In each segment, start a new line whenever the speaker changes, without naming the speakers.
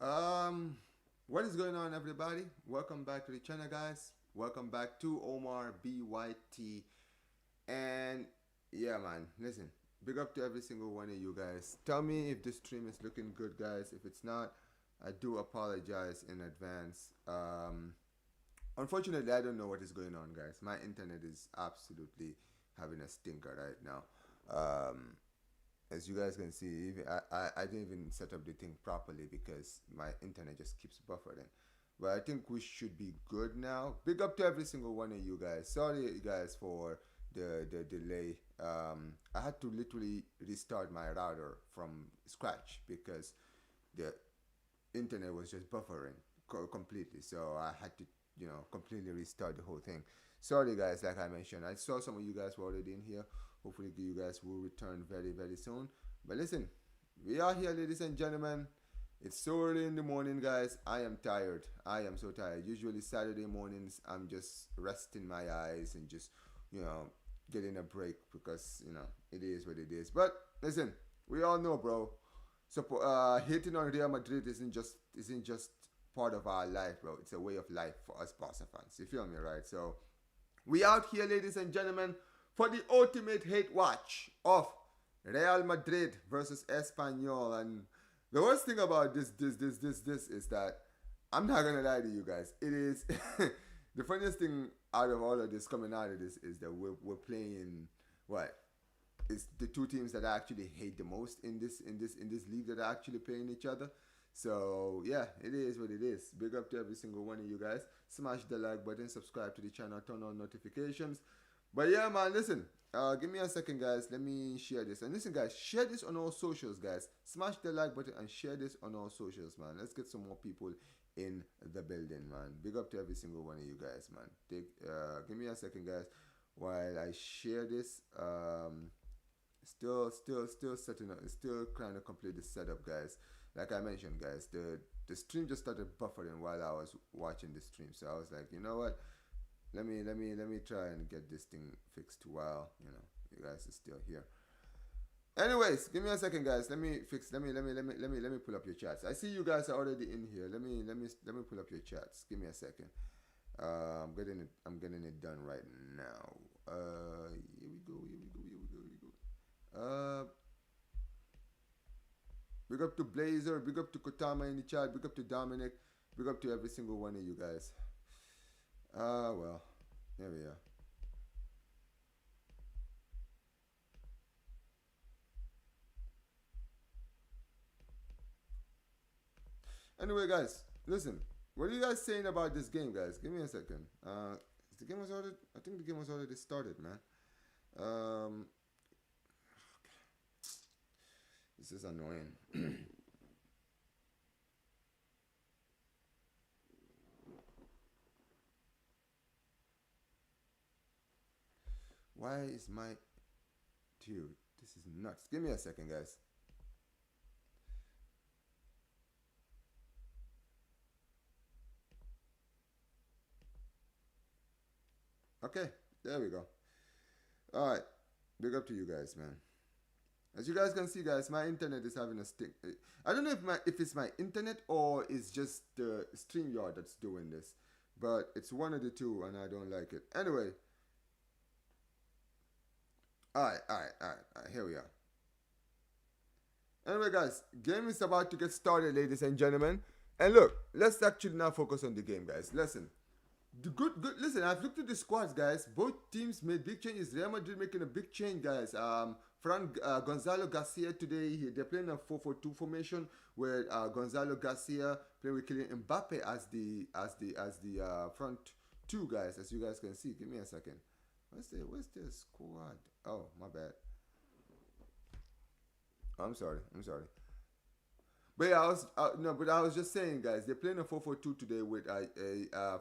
Um, what is going on, everybody? Welcome back to the channel, guys. Welcome back to Omar BYT. And yeah, man, listen, big up to every single one of you guys. Tell me if this stream is looking good, guys. If it's not, I do apologize in advance. Unfortunately, I don't know what is going on, guys. My internet is absolutely having a stinker right now. Um, as you guys can see, even I didn't even set up the thing properly because my internet just keeps buffering. But I think we should be good now. Big up to every single one of you guys. Sorry, you guys, for the delay. I had to literally restart my router from scratch because the internet was just buffering completely. So I had to, completely restart the whole thing. Sorry, guys. Like I mentioned, I saw some of you guys were already in here. Hopefully, you guys will return very, very soon. But listen, we are here, ladies and gentlemen. It's so early in the morning, guys. I am tired. I am so tired. Usually, Saturday mornings, I'm just resting my eyes and just, you know, getting a break because, it is what it is. But listen, we all know, bro. So, hating on Real Madrid isn't just part of our life, bro. It's a way of life for us Barca fans. You feel me, right? So, we out here, ladies and gentlemen, for the ultimate hate watch of Real Madrid versus Espanyol. And the worst thing about this is that I'm not gonna lie to you guys. It is the funniest thing out of all of this coming out of this is that we're playing what? It's the two teams that I actually hate the most in this league that are actually playing each other. So yeah, it is what it is. Big up to every single one of you guys. Smash the like button, subscribe to the channel, turn on notifications. But yeah, man, listen. Give me a second, guys. Let me share this. And listen, guys, share this on all socials, guys. Smash the like button and share this on all socials, man. Let's get some more people in the building, man. Big up to every single one of you guys, man. Give me a second, guys, while I share this. Still setting up. Still trying to complete the setup, guys. Like I mentioned, guys, the stream just started buffering while I was watching the stream. So I was like, you know what? Let me try and get this thing fixed while you guys are still here. Anyways, give me a second, guys. Let me pull up your chats. I see you guys are already in here. Let me pull up your chats. Give me a second. I'm getting it done right now. Here we go. Big up to Blazer. Big up to Kotama in the chat. Big up to Dominic. Big up to every single one of you guys. Well, there we are. Anyway, guys, listen. What are you guys saying about this game, guys? Give me a second. The game was already. I think the game was already started, man. Um, this is annoying. Why is my dude? This is nuts. Give me a second, guys. Okay, there we go. All right, big up to you guys, man. As you guys can see, guys, my internet is having a stick. I don't know if it's my internet or it's just the StreamYard that's doing this, but it's one of the two, and I don't like it. Anyway, all right. Here we are. Anyway, guys, game is about to get started, ladies and gentlemen. And look, let's actually now focus on the game, guys. Listen, good. Listen, I've looked at the squads, guys. Both teams made big changes. Real Madrid making a big change, guys. Gonzalo Garcia today. They're playing a 4-4-2 formation where Gonzalo Garcia playing with Kylian Mbappe as the front two guys, as you guys can see. Give me a second. Where's the squad? Oh, my bad. I'm sorry. But yeah, I was just saying, guys, they're playing a 4-4-2 today with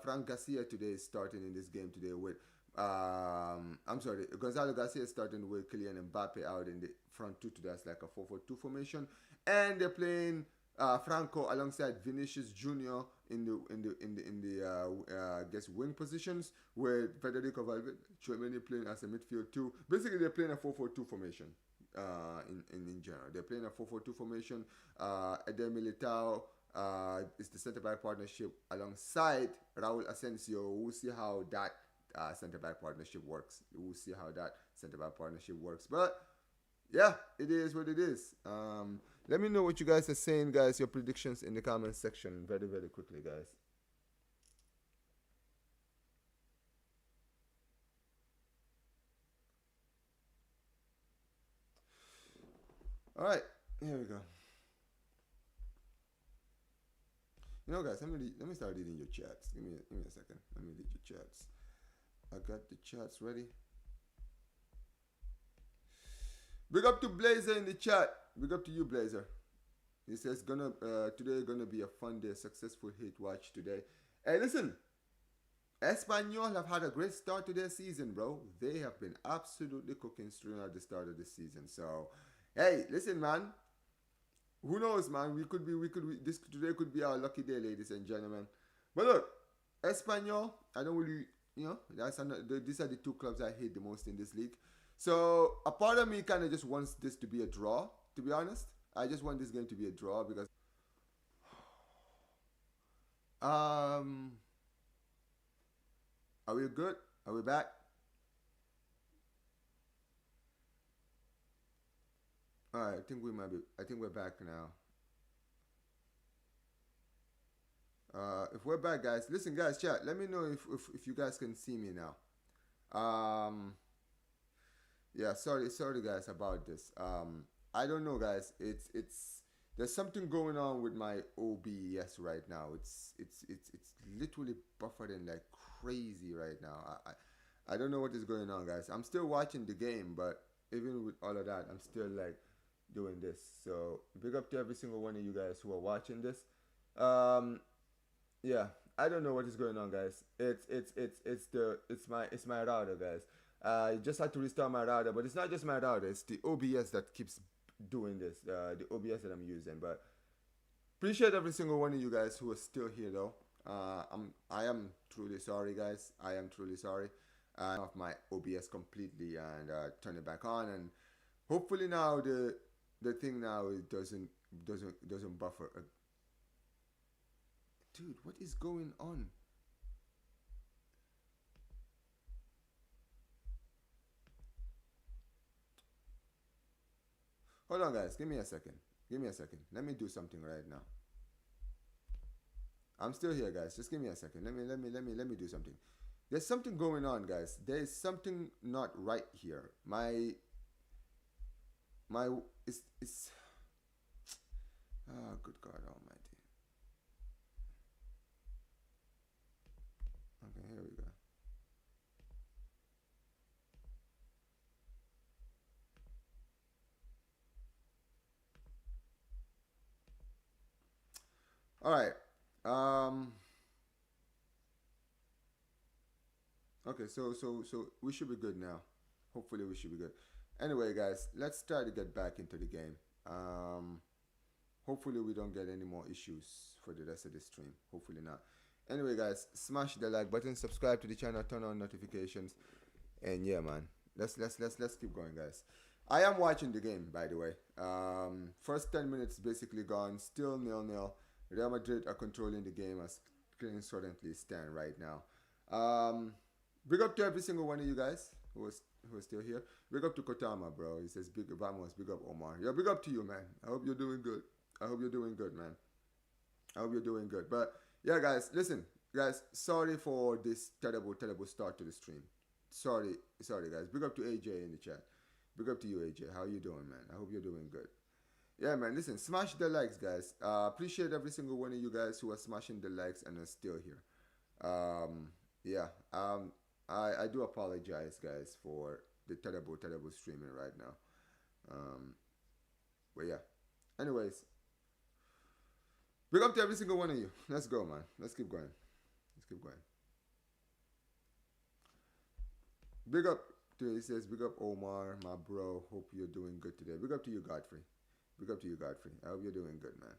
Frank Garcia today is starting in this game today with I'm sorry, Gonzalo Garcia is starting with Kylian Mbappe out in the front two today. That's like a 4-4-2 formation, and they're playing Franco alongside Vinicius Junior in the I guess wing positions with Federico Valverde playing as a midfield too. Basically, they're playing a 4-4-2 formation in general. They're playing a 4-4-2 formation. Militau It's the centre back partnership alongside Raul Asensio. We'll see how that centre back partnership works. We'll see how that centre back partnership works. But yeah, it is what it is. Let me know what you guys are saying, guys. Your predictions in the comment section, very very quickly, guys. All right, here we go. You know, guys, let me start reading your chats. Give me a second. Let me read your chats. I got the chats ready. Big up to Blazer in the chat. Big up to you, Blazer. He says today gonna be a fun day, successful hit watch today. Hey, listen, Espanol have had a great start to their season, bro. They have been absolutely cooking straight at the start of the season. So, hey, listen, man. Who knows, man? This today could be our lucky day, ladies and gentlemen. But look, Espanol, I don't really, these are the two clubs I hate the most in this league. So a part of me kind of just wants this to be a draw. To be honest, I just want this game to be a draw because, are we good? Are we back? All right, I think we might be. I think we're back now. If we're back, guys, listen, guys, chat. Let me know if you guys can see me now. Yeah, sorry, guys, about this. I don't know, guys. It's there's something going on with my OBS right now. It's literally buffering like crazy right now. I don't know what is going on, guys. I'm still watching the game, but even with all of that, I'm still like doing this. So big up to every single one of you guys who are watching this. Um, yeah, I don't know what is going on, guys. It's my router, guys. I just had to restart my router, but it's not just my router. It's the OBS that keeps doing this. The OBS that I'm using. But appreciate every single one of you guys who are still here, though. I am truly sorry, guys. I am truly sorry. Off my OBS completely and turn it back on, and hopefully now the thing now it doesn't buffer. Dude, what is going on? Hold on, guys. Give me a second. Give me a second. Let me do something right now. I'm still here, guys. Just give me a second. Let me do something. There's something going on, guys. There's something not right here. My it's oh, good God Almighty. Okay, here we go. All right. Okay, so we should be good now. Hopefully we should be good. Anyway, guys, let's try to get back into the game. Hopefully we don't get any more issues for the rest of the stream. Hopefully not. Anyway, guys, smash the like button, subscribe to the channel, turn on notifications, and yeah, man, let's keep going, guys. I am watching the game, by the way. First 10 minutes basically gone, still 0-0. Real Madrid are controlling the game as things currently stand right now. Big up to every single one of you guys who is still here. Big up to Kotama, bro. He says big vamos, big up Omar. Yeah, big up to you, man. I hope you're doing good. I hope you're doing good, man. I hope you're doing good. But yeah, guys, listen, guys. Sorry for this terrible start to the stream. Sorry, guys. Big up to AJ in the chat. Big up to you, AJ. How you doing, man? I hope you're doing good. Yeah, man. Listen, smash the likes, guys. Appreciate every single one of you guys who are smashing the likes and are still here. Yeah. I do apologize, guys, for the terrible streaming right now. But yeah. Anyways, big up to every single one of you. Let's go, man. Let's keep going. Let's keep going. Big up to, he says, big up Omar, my bro. Hope you're doing good today. Big up to you, Godfrey. Big up to you, Godfrey. I hope you're doing good, man.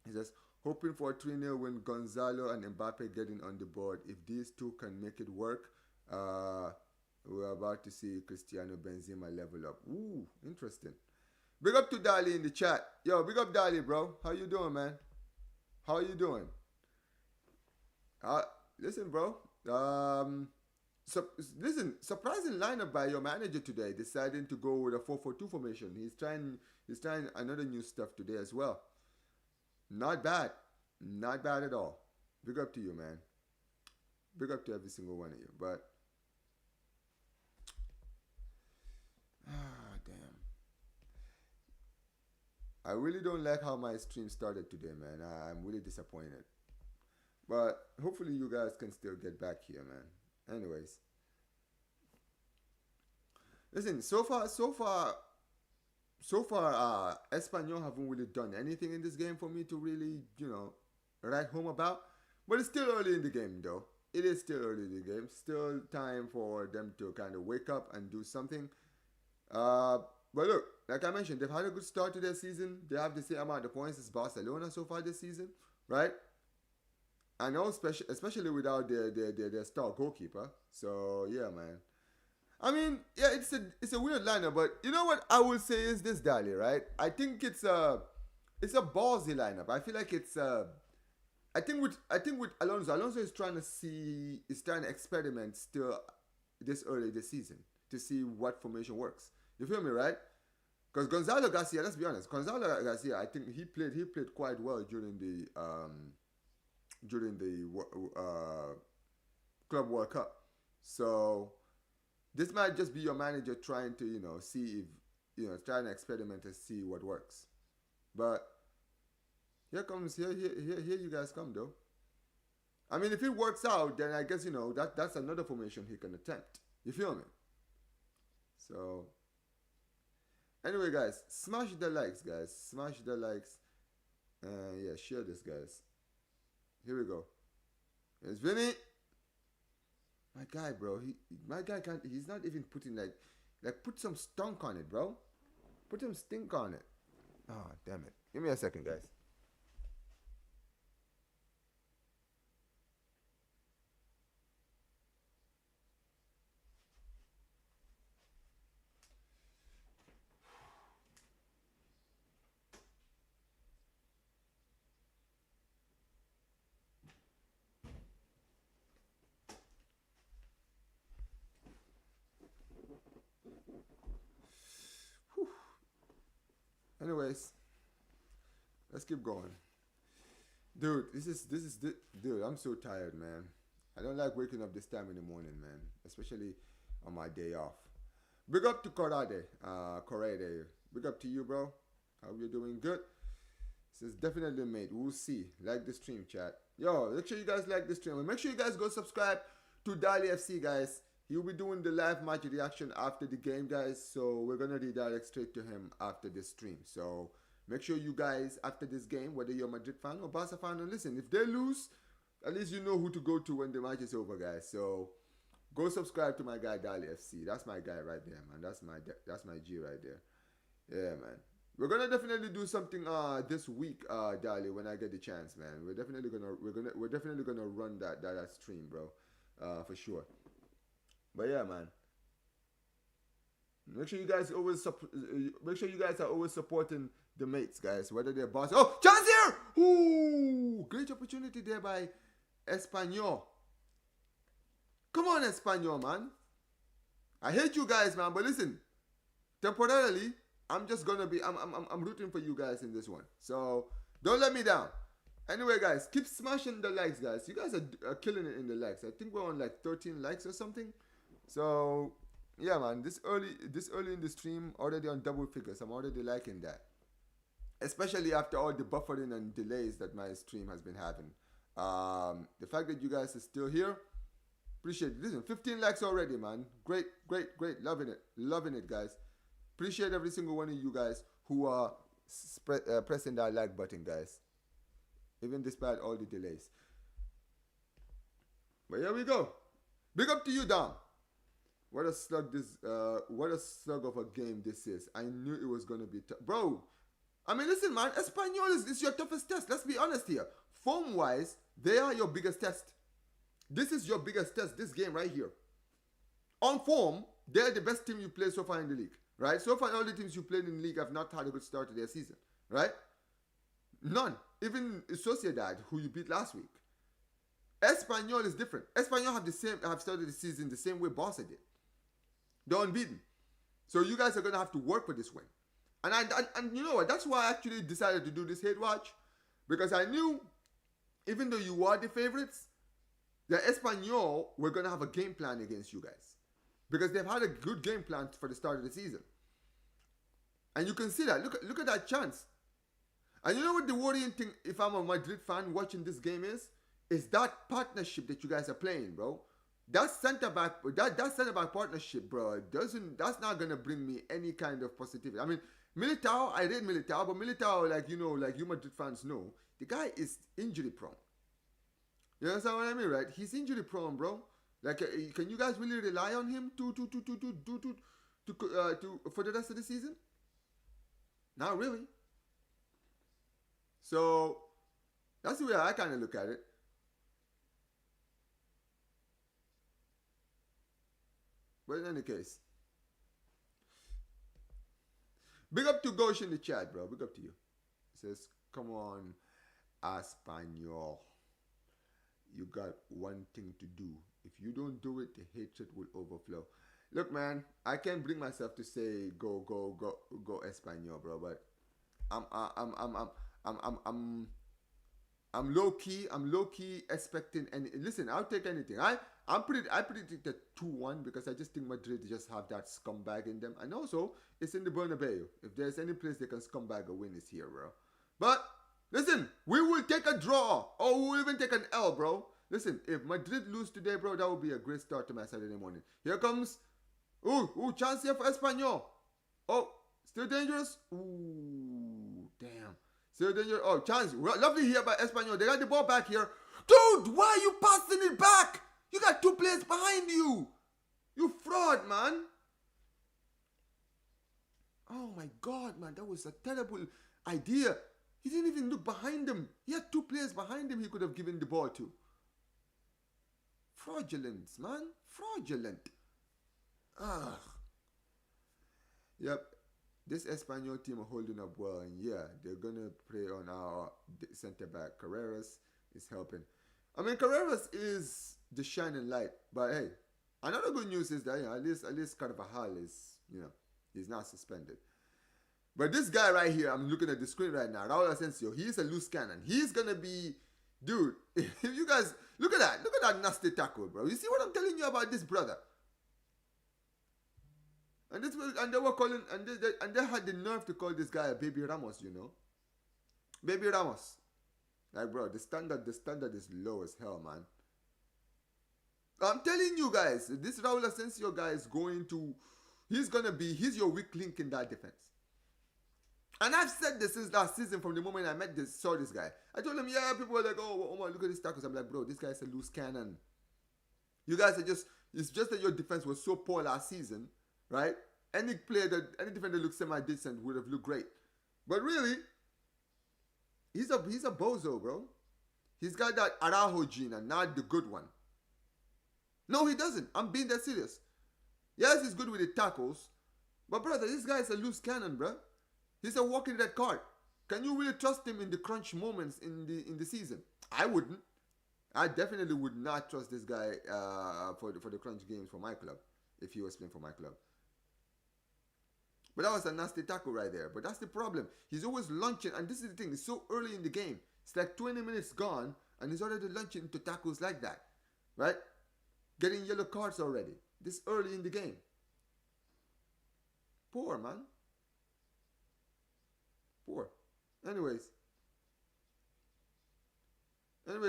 He says, hoping for a 3-0 win, Gonzalo and Mbappe getting on the board. If these two can make it work, we're about to see Cristiano Benzema level up. Ooh, interesting. Big up to Dali in the chat. Yo, big up Dali, bro. How you doing, man? How are you doing? Uh, listen, bro. So, listen, surprising lineup by your manager today, deciding to go with a 4-4-2 formation. He's trying another new stuff today as well. Not bad. Not bad at all. Big up to you, man. Big up to every single one of you. But damn. I really don't like how my stream started today, man. I'm really disappointed. But hopefully you guys can still get back here, man. Anyways. Listen, so far, Espanol haven't really done anything in this game for me to really, write home about. But it's still early in the game, though. It is still early in the game. Still time for them to kind of wake up and do something. But look, like I mentioned, they've had a good start to their season. They have the same amount of points as Barcelona so far this season, right? And also, especially without their star goalkeeper. So yeah, man. I mean, yeah, it's a weird lineup, but you know what I will say is this, Dali, right? I think it's a ballsy lineup. I feel like it's I think with Alonso is trying to experiment still this early this season to see what formation works. You feel me, right? Because Gonzalo Garcia, let's be honest, Gonzalo Garcia, I think he played quite well during the Club World Cup. So this might just be your manager trying to, see if, trying to experiment and see what works. But here you guys come, though. I mean, if it works out, then I guess, that's another formation he can attempt. You feel me? So, anyway, guys, smash the likes, guys. Smash the likes. Yeah, share this, guys. Here we go. It's Vinny. My guy, bro. My guy can't. He's not even putting like put some stunk on it, bro. Put some stink on it. Oh, damn it. Give me a second, guys. Anyways, let's keep going. Dude, dude, I'm so tired, man. I don't like waking up this time in the morning, man. Especially on my day off. Big up to Corrade. Big up to you, bro. How you doing? Good. This is definitely mate. We'll see. Like the stream, chat. Yo, make sure you guys like the stream. And make sure you guys go subscribe to Dali FC, guys. He'll be doing the live match reaction after the game, guys. So we're going to redirect straight to him after this stream. So make sure you guys, after this game, whether you're a Madrid fan or Barca fan, and listen, if they lose, at least you know who to go to when the match is over, guys. So go subscribe to my guy, Dali FC. That's my guy right there, man. That's my G right there. Yeah, man. We're gonna definitely do something this week, Dali, when I get the chance, man. We're definitely gonna run that stream, bro. For sure. But yeah, man. Make sure you guys are always supporting the mates, guys. Whether they're boss. Oh, chance here! Ooh, great opportunity there by Espanol. Come on, Espanol, man. I hate you guys, man. But listen, temporarily, I'm just gonna be. I'm rooting for you guys in this one. So don't let me down. Anyway, guys, keep smashing the likes, guys. You guys are killing it in the likes. I think we're on like 13 likes or something. So yeah, man, this early in the stream, already on double figures. I'm already liking that, especially after all the buffering and delays that my stream has been having. The fact that you guys are still here, appreciate it. Listen, 15 likes already, man. Great, loving it, guys. Appreciate every single one of you guys who are pressing that like button, guys, even despite all the delays. But here we go. Big up to you, Dom. What a slug of a game this is. I knew it was gonna be tough, bro. I mean, listen, man. Espanol is your toughest test. Let's be honest here. Form-wise, they are your biggest test. This is your biggest test. This game right here. On form, they're the best team you play so far in the league. right? So far, all the teams you played in the league have not had a good start to their season, right? None. Even Sociedad, who you beat last week. Espanol is different. Espanol have started the season the same way Barca did. They're unbeaten. So you guys are gonna have to work for this win. And you know what? That's why I actually decided to do this hate watch, because I knew, even though you are the favorites, the Espanol were gonna have a game plan against you guys, because they've had a good game plan for the start of the season. And you can see that. Look at that chance. And you know what the worrying thing, if I'm a Madrid fan watching this game, is that partnership that you guys are playing, bro. That centre back partnership, bro, that's not gonna bring me any kind of positivity. I mean, Militau, I rate Militau, but Militau, like you Madrid fans know, the guy is injury prone. You understand what I mean, right? He's injury prone, bro. Like, can you guys really rely on him to for the rest of the season? Not really. So that's the way I kind of look at it. But in any case, big up to Gosh in the chat, bro. Big up to you. He says, come on, Espanol. You got one thing to do. If you don't do it, the hatred will overflow. Look, man, I can't bring myself to say go Espanol, bro. But I'm low key expecting. And listen, I'll take anything. I predicted 2-1 because I just think Madrid just have that scumbag in them, and also it's in the Bernabeu. If there's any place they can scumbag a win, it's here, bro. But listen, we will take a draw, or we'll even take an L, bro. Listen, if Madrid lose today, bro, that would be a great start to my Saturday morning. Here comes, chance here for Espanol. Oh, still dangerous. Ooh, damn. Still dangerous. Oh, chance. Lovely here by Espanol. They got the ball back here. Dude, why are you passing it back? You got 2 players behind you. You fraud, man. Oh my God, man. That was a terrible idea. He didn't even look behind him. He had 2 players behind him he could have given the ball to. Fraudulent, man. Fraudulent. Ugh. Yep. This Espanol team are holding up well. And yeah, they're going to play on our center back. Carreras is helping. I mean, Carreras is the shining light. But hey, another good news is that at least Carvajal is, he's not suspended. But this guy right here, I'm looking at the screen right now, Raul Asensio, he's a loose cannon. He's gonna be, dude. If you guys look at that nasty tackle, bro. You see what I'm telling you about this brother? And they were calling, and they had the nerve to call this guy a baby Ramos, baby Ramos. Like, bro, the standard is low as hell, man. I'm telling you guys, this Raul Asensio guy is he's your weak link in that defense. And I've said this since last season, from the moment I saw this guy. I told him, yeah, people were like, oh my, look at these tackles. I'm like, bro, this guy's a loose cannon. You guys it's just that your defense was so poor last season, right? Any defender that looks semi-decent would have looked great. But really, he's a bozo, bro. He's got that Araujo gene and not the good one. No, he doesn't. I'm being that serious. Yes, he's good with the tackles. But brother, this guy is a loose cannon, bro. He's a walking red card. Can you really trust him in the crunch moments in the season? I wouldn't. I definitely would not trust this guy for the crunch games for my club, if he was playing for my club. But that was a nasty tackle right there. But that's the problem. He's always launching, and this is the thing. It's so early in the game. It's like 20 minutes gone, and he's already launching into tackles like that, right? Getting yellow cards already. This early in the game. Poor, man. Poor. Anyway,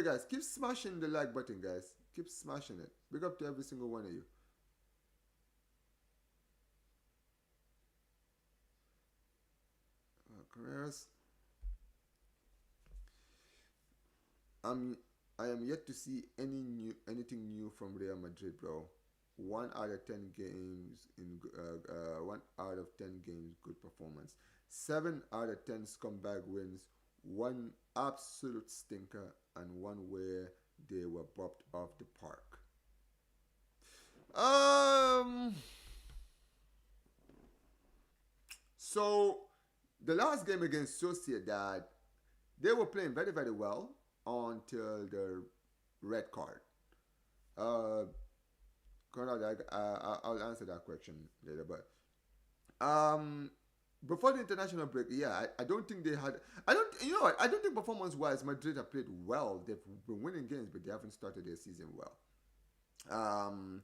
guys, keep smashing the like button, guys. Keep smashing it. Big up to every single one of you. Carreras. I am yet to see anything new from Real Madrid, bro. 1 out of 10 games 1 out of 10 games good performance. 7 out of 10 scumbag wins. 1 absolute stinker, and 1 where they were bopped off the park. So the last game against Sociedad, they were playing very, very well until the red card. Uh, Conrad, I'll answer that question later. But before the international break, yeah, I don't think they had. I don't. You know what? I don't think performance-wise, Madrid have played well. They've been winning games, but they haven't started their season well. Um,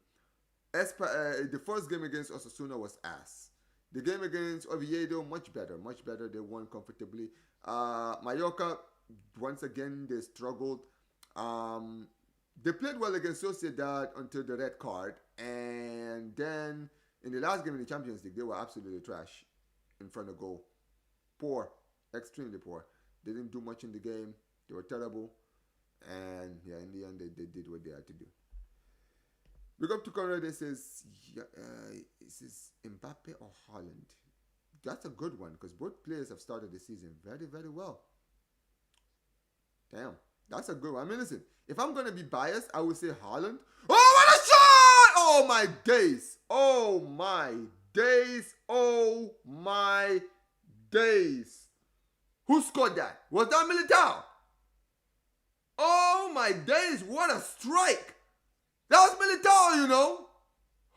the first game against Osasuna was ass. The game against Oviedo, much better, much better. They won comfortably. Mallorca, once again, they struggled. Um, they played well against Sociedad until the red card, and then in the last game in the Champions League, they were absolutely trash in front of goal. Poor, extremely poor. They didn't do much in the game. They were terrible, and yeah, in the end, they did what they had to do. We go up to Conrad. It says, yeah, it says Mbappe or Holland. That's a good one because both players have started the season very, very well. Damn, that's a good one. I mean, listen, if I'm gonna be biased, I would say Holland. Oh, what a shot! Oh my days! Oh my days! Oh my days! Who scored that? Was that Militau? Oh my days! What a strike! That was Militao, you know.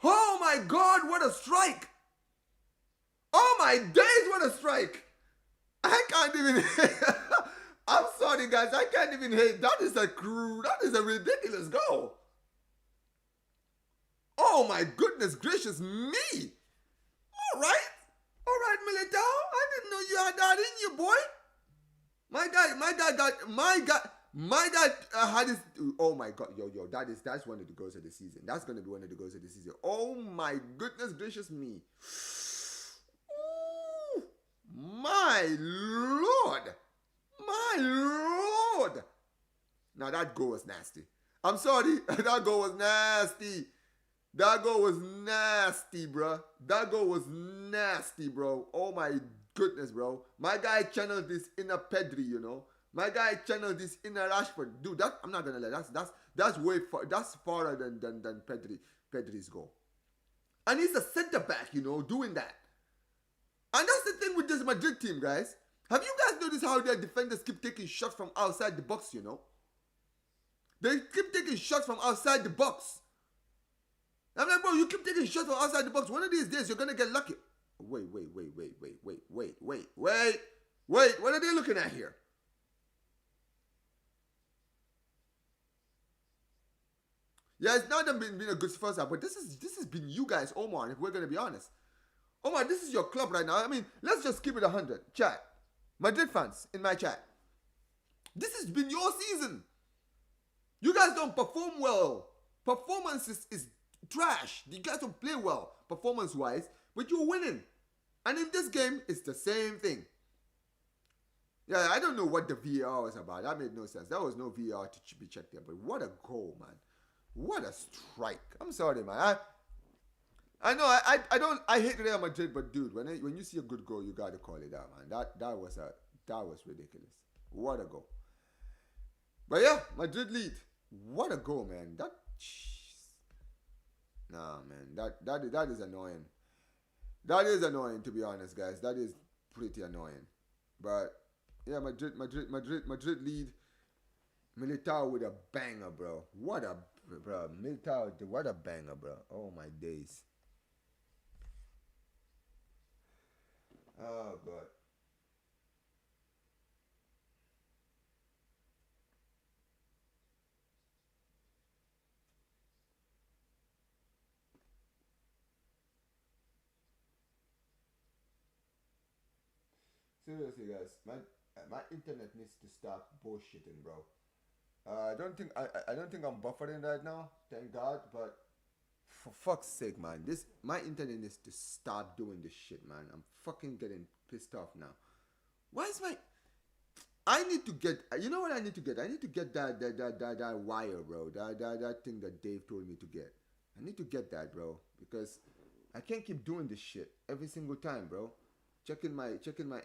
Oh my God, what a strike! Oh my days, what a strike! I can't even. I'm sorry, guys. I can't even hate. That is a ridiculous goal. Oh my goodness gracious me! All right, Militao. I didn't know you had that in you, boy. My guy had his. Oh my God, yo, that's one of the goals of the season. That's gonna be one of the goals of the season. Oh my goodness gracious me! Ooh, my lord! Now that goal was nasty. I'm sorry, that goal was nasty. That goal was nasty, bro. That goal was nasty, bro. Oh my goodness, bro. My guy channeled this inner Pedri, you know. My guy channeled this inner Rashford. Dude, that I'm not gonna lie. That's way far. That's farther than Pedri's goal. And he's a centre back, you know, doing that. And that's the thing with this Madrid team, guys. Have you guys noticed how their defenders keep taking shots from outside the box, you know? They keep taking shots from outside the box. I'm like, bro, you keep taking shots from outside the box. One of these days, you're going to get lucky. Wait. What are they looking at here? Yeah, it's not been a good first half, but this has been you guys, Omar, if we're going to be honest. Omar, this is your club right now. I mean, let's just keep it 100. Chat. Madrid fans in my chat. This has been your season. You guys don't perform well. Performance is trash. You guys don't play well performance-wise, but you're winning. And in this game, it's the same thing. Yeah, I don't know what the VAR was about. That made no sense. There was no VAR to be checked there. But what a goal, man. What a strike. I'm sorry, man. I know I hate Real Madrid, but dude, when you see a good goal, you gotta call it out, man. That was ridiculous. What a goal. But yeah, Madrid lead. What a goal, man. Nah, man. That is annoying. That is annoying, to be honest, guys. That is pretty annoying. But yeah, Madrid lead. Militau with a banger, bro. Militau, what a banger, bro. Oh my days. Oh God. Seriously, guys, my internet needs to stop bullshitting, bro. I don't think I'm buffering right now. Thank God, but for fuck's sake, man, my internet needs to stop doing this shit, man. I'm fucking getting pissed off now. Why is my I need to get. You know what I need to get? I need to get that wire, bro. That thing that Dave told me to get. I need to get that, bro, because I can't keep doing this shit every single time, bro. Checking my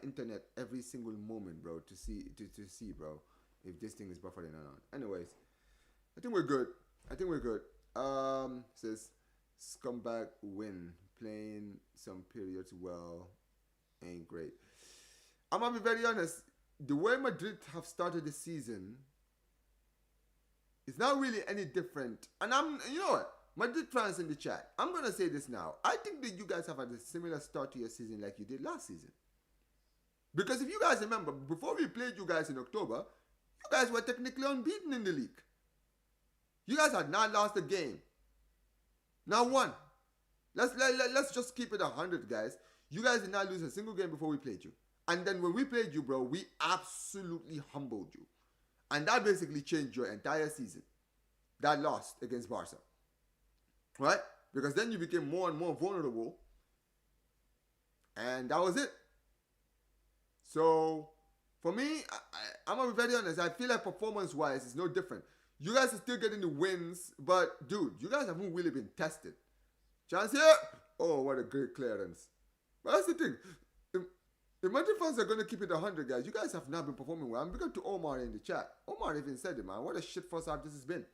internet every single moment, bro, to see, bro, if this thing is buffering or not. Anyways, I think we're good. Says scumbag win, playing some periods well ain't great. I'm gonna be very honest. The way Madrid have started the season is not really any different. And you know what? Madrid fans in the chat, I'm gonna say this now. I think that you guys have had a similar start to your season like you did last season. Because if you guys remember, before we played you guys in October, you guys were technically unbeaten in the league. You guys had not lost a game. Not one. Let's just keep it 100, guys. You guys did not lose a single game before we played you. And then when we played you, bro, we absolutely humbled you. And that basically changed your entire season. That lost against Barca. Right? Because then you became more and more vulnerable. And that was it. So, for me, I'm going to be very honest. I feel like performance-wise, it's no different. You guys are still getting the wins. But, dude, you guys haven't really been tested. Chance here. Oh, what a great clearance. But that's the thing. The Madrid fans are going to keep it 100, guys. You guys have not been performing well. I'm going to Omar in the chat. Omar even said it, man. What a shit first half this has been.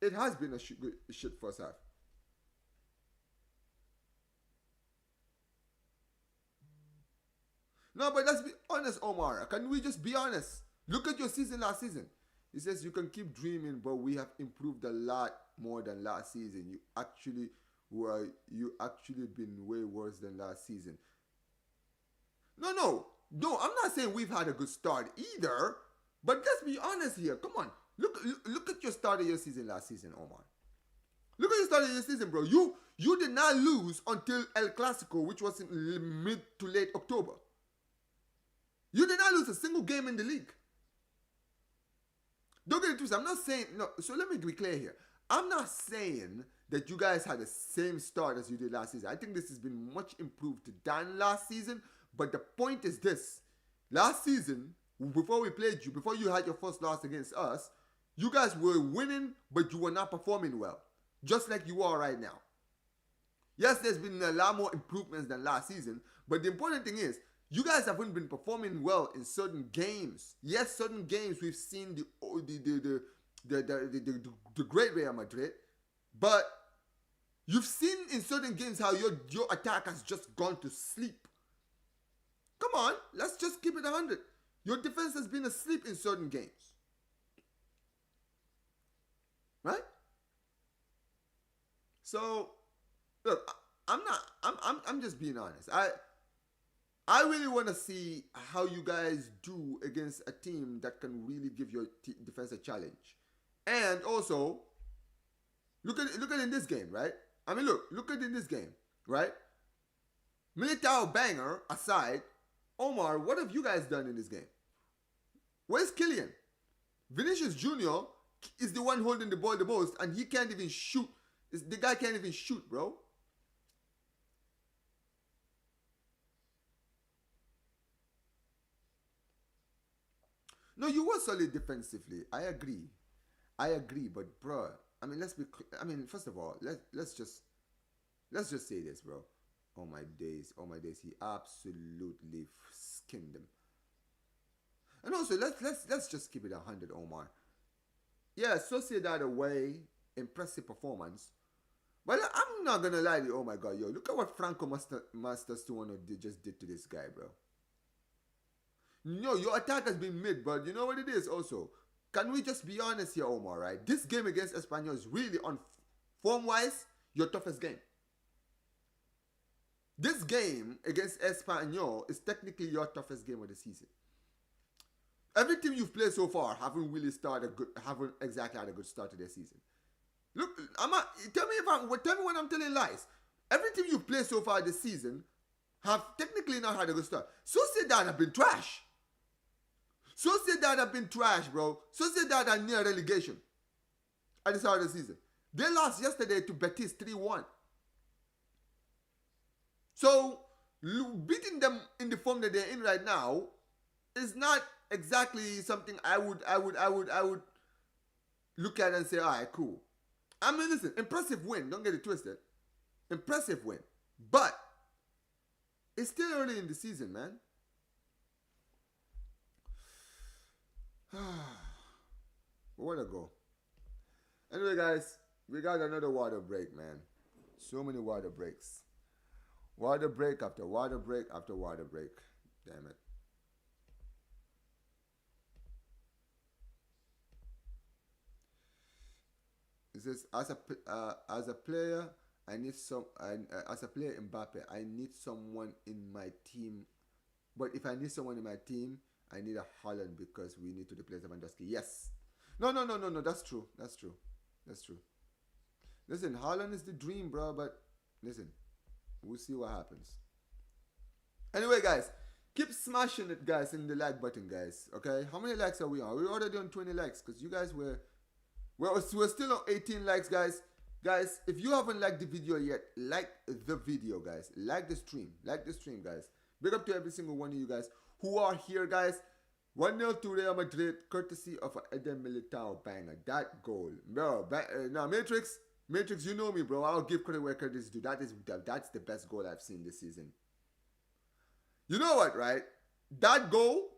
It has been a shit first half. No, but let's be honest, Omar. Can we just be honest? Look at your season last season. He says you can keep dreaming, but we have improved a lot more than last season. You actually been way worse than last season. No, I'm not saying we've had a good start either. But let's be honest here. Come on. Look at your start of your season last season, Omar. Look at your start of your season, bro. You did not lose until El Clasico, which was in mid to late October. You did not lose a single game in the league. Don't get it twisted. I'm not saying, no, so let me be clear here. I'm not saying that you guys had the same start as you did last season. I think this has been much improved than last season. But the point is this. Last season, before we played you, before you had your first loss against us, you guys were winning, but you were not performing well. Just like you are right now. Yes, there's been a lot more improvements than last season. But the important thing is, you guys haven't been performing well in certain games. Yes, certain games we've seen the great Real Madrid. But you've seen in certain games how your attack has just gone to sleep. Come on, let's just keep it 100. Your defense has been asleep in certain games. Right? So, look, I'm just being honest. I really want to see how you guys do against a team that can really give your defense a challenge. And also, look at it in this game, right? I mean, look at it in this game, right? Militau banger aside, Omar, what have you guys done in this game? Where's Kylian? Vinicius Jr. is the one holding the ball the most, and he can't even shoot. The guy can't even shoot, bro. No, you were solid defensively. I agree, but bro, I mean, first of all, let's just say this, bro. Oh my days, he absolutely skinned them. And also, let's just keep it 100, Omar. Yeah, Sociedad away, impressive performance. But I'm not gonna lie to you, oh my god, yo, look at what Franco Masters 210 just did to this guy, bro. No, your attack has been mid, but you know what it is also? Can we just be honest here, Omar, right? This game against Espanol is really, on form-wise, your toughest game. This game against Espanol is technically your toughest game of the season. Every team you've played so far haven't exactly had a good start to their season. Look, tell me when I'm telling lies. Every team you've played so far this season have technically not had a good start. Sociedad have been trash. Bro. Sociedad are near relegation at the start of the season. They lost yesterday to Betis 3-1. So, beating them in the form that they're in right now is not exactly something I would look at and say, all right, cool. I mean, listen, impressive win. Don't get it twisted. Impressive win. But it's still early in the season, man. Where to go? Anyway, guys, we got another water break, man. So many water breaks. Water break after water break after water break. Damn it. It says as a player, I need some. As a player, Mbappe, I need someone in my team. But if I need someone in my team, I need a Holland because we need to replace Lewandowski. Yes. No, no, no, no, no. That's true. That's true. That's true. Listen, Holland is the dream, bro. But listen, we'll see what happens. Anyway, guys, keep smashing it, guys, in the like button, guys. Okay, how many likes are we on? We're already on 20 likes because you guys we're still on 18 likes, guys. Guys, if you haven't liked the video yet, like the video, guys. Like the stream. Like the stream, guys. Big up to every single one of you guys who are here, guys. 1-0 to Real Madrid, courtesy of Eden Militau banger. That goal. Bro, now, Matrix, you know me, bro. I'll give credit where credit is due. That's the best goal I've seen this season. You know what, right? That goal,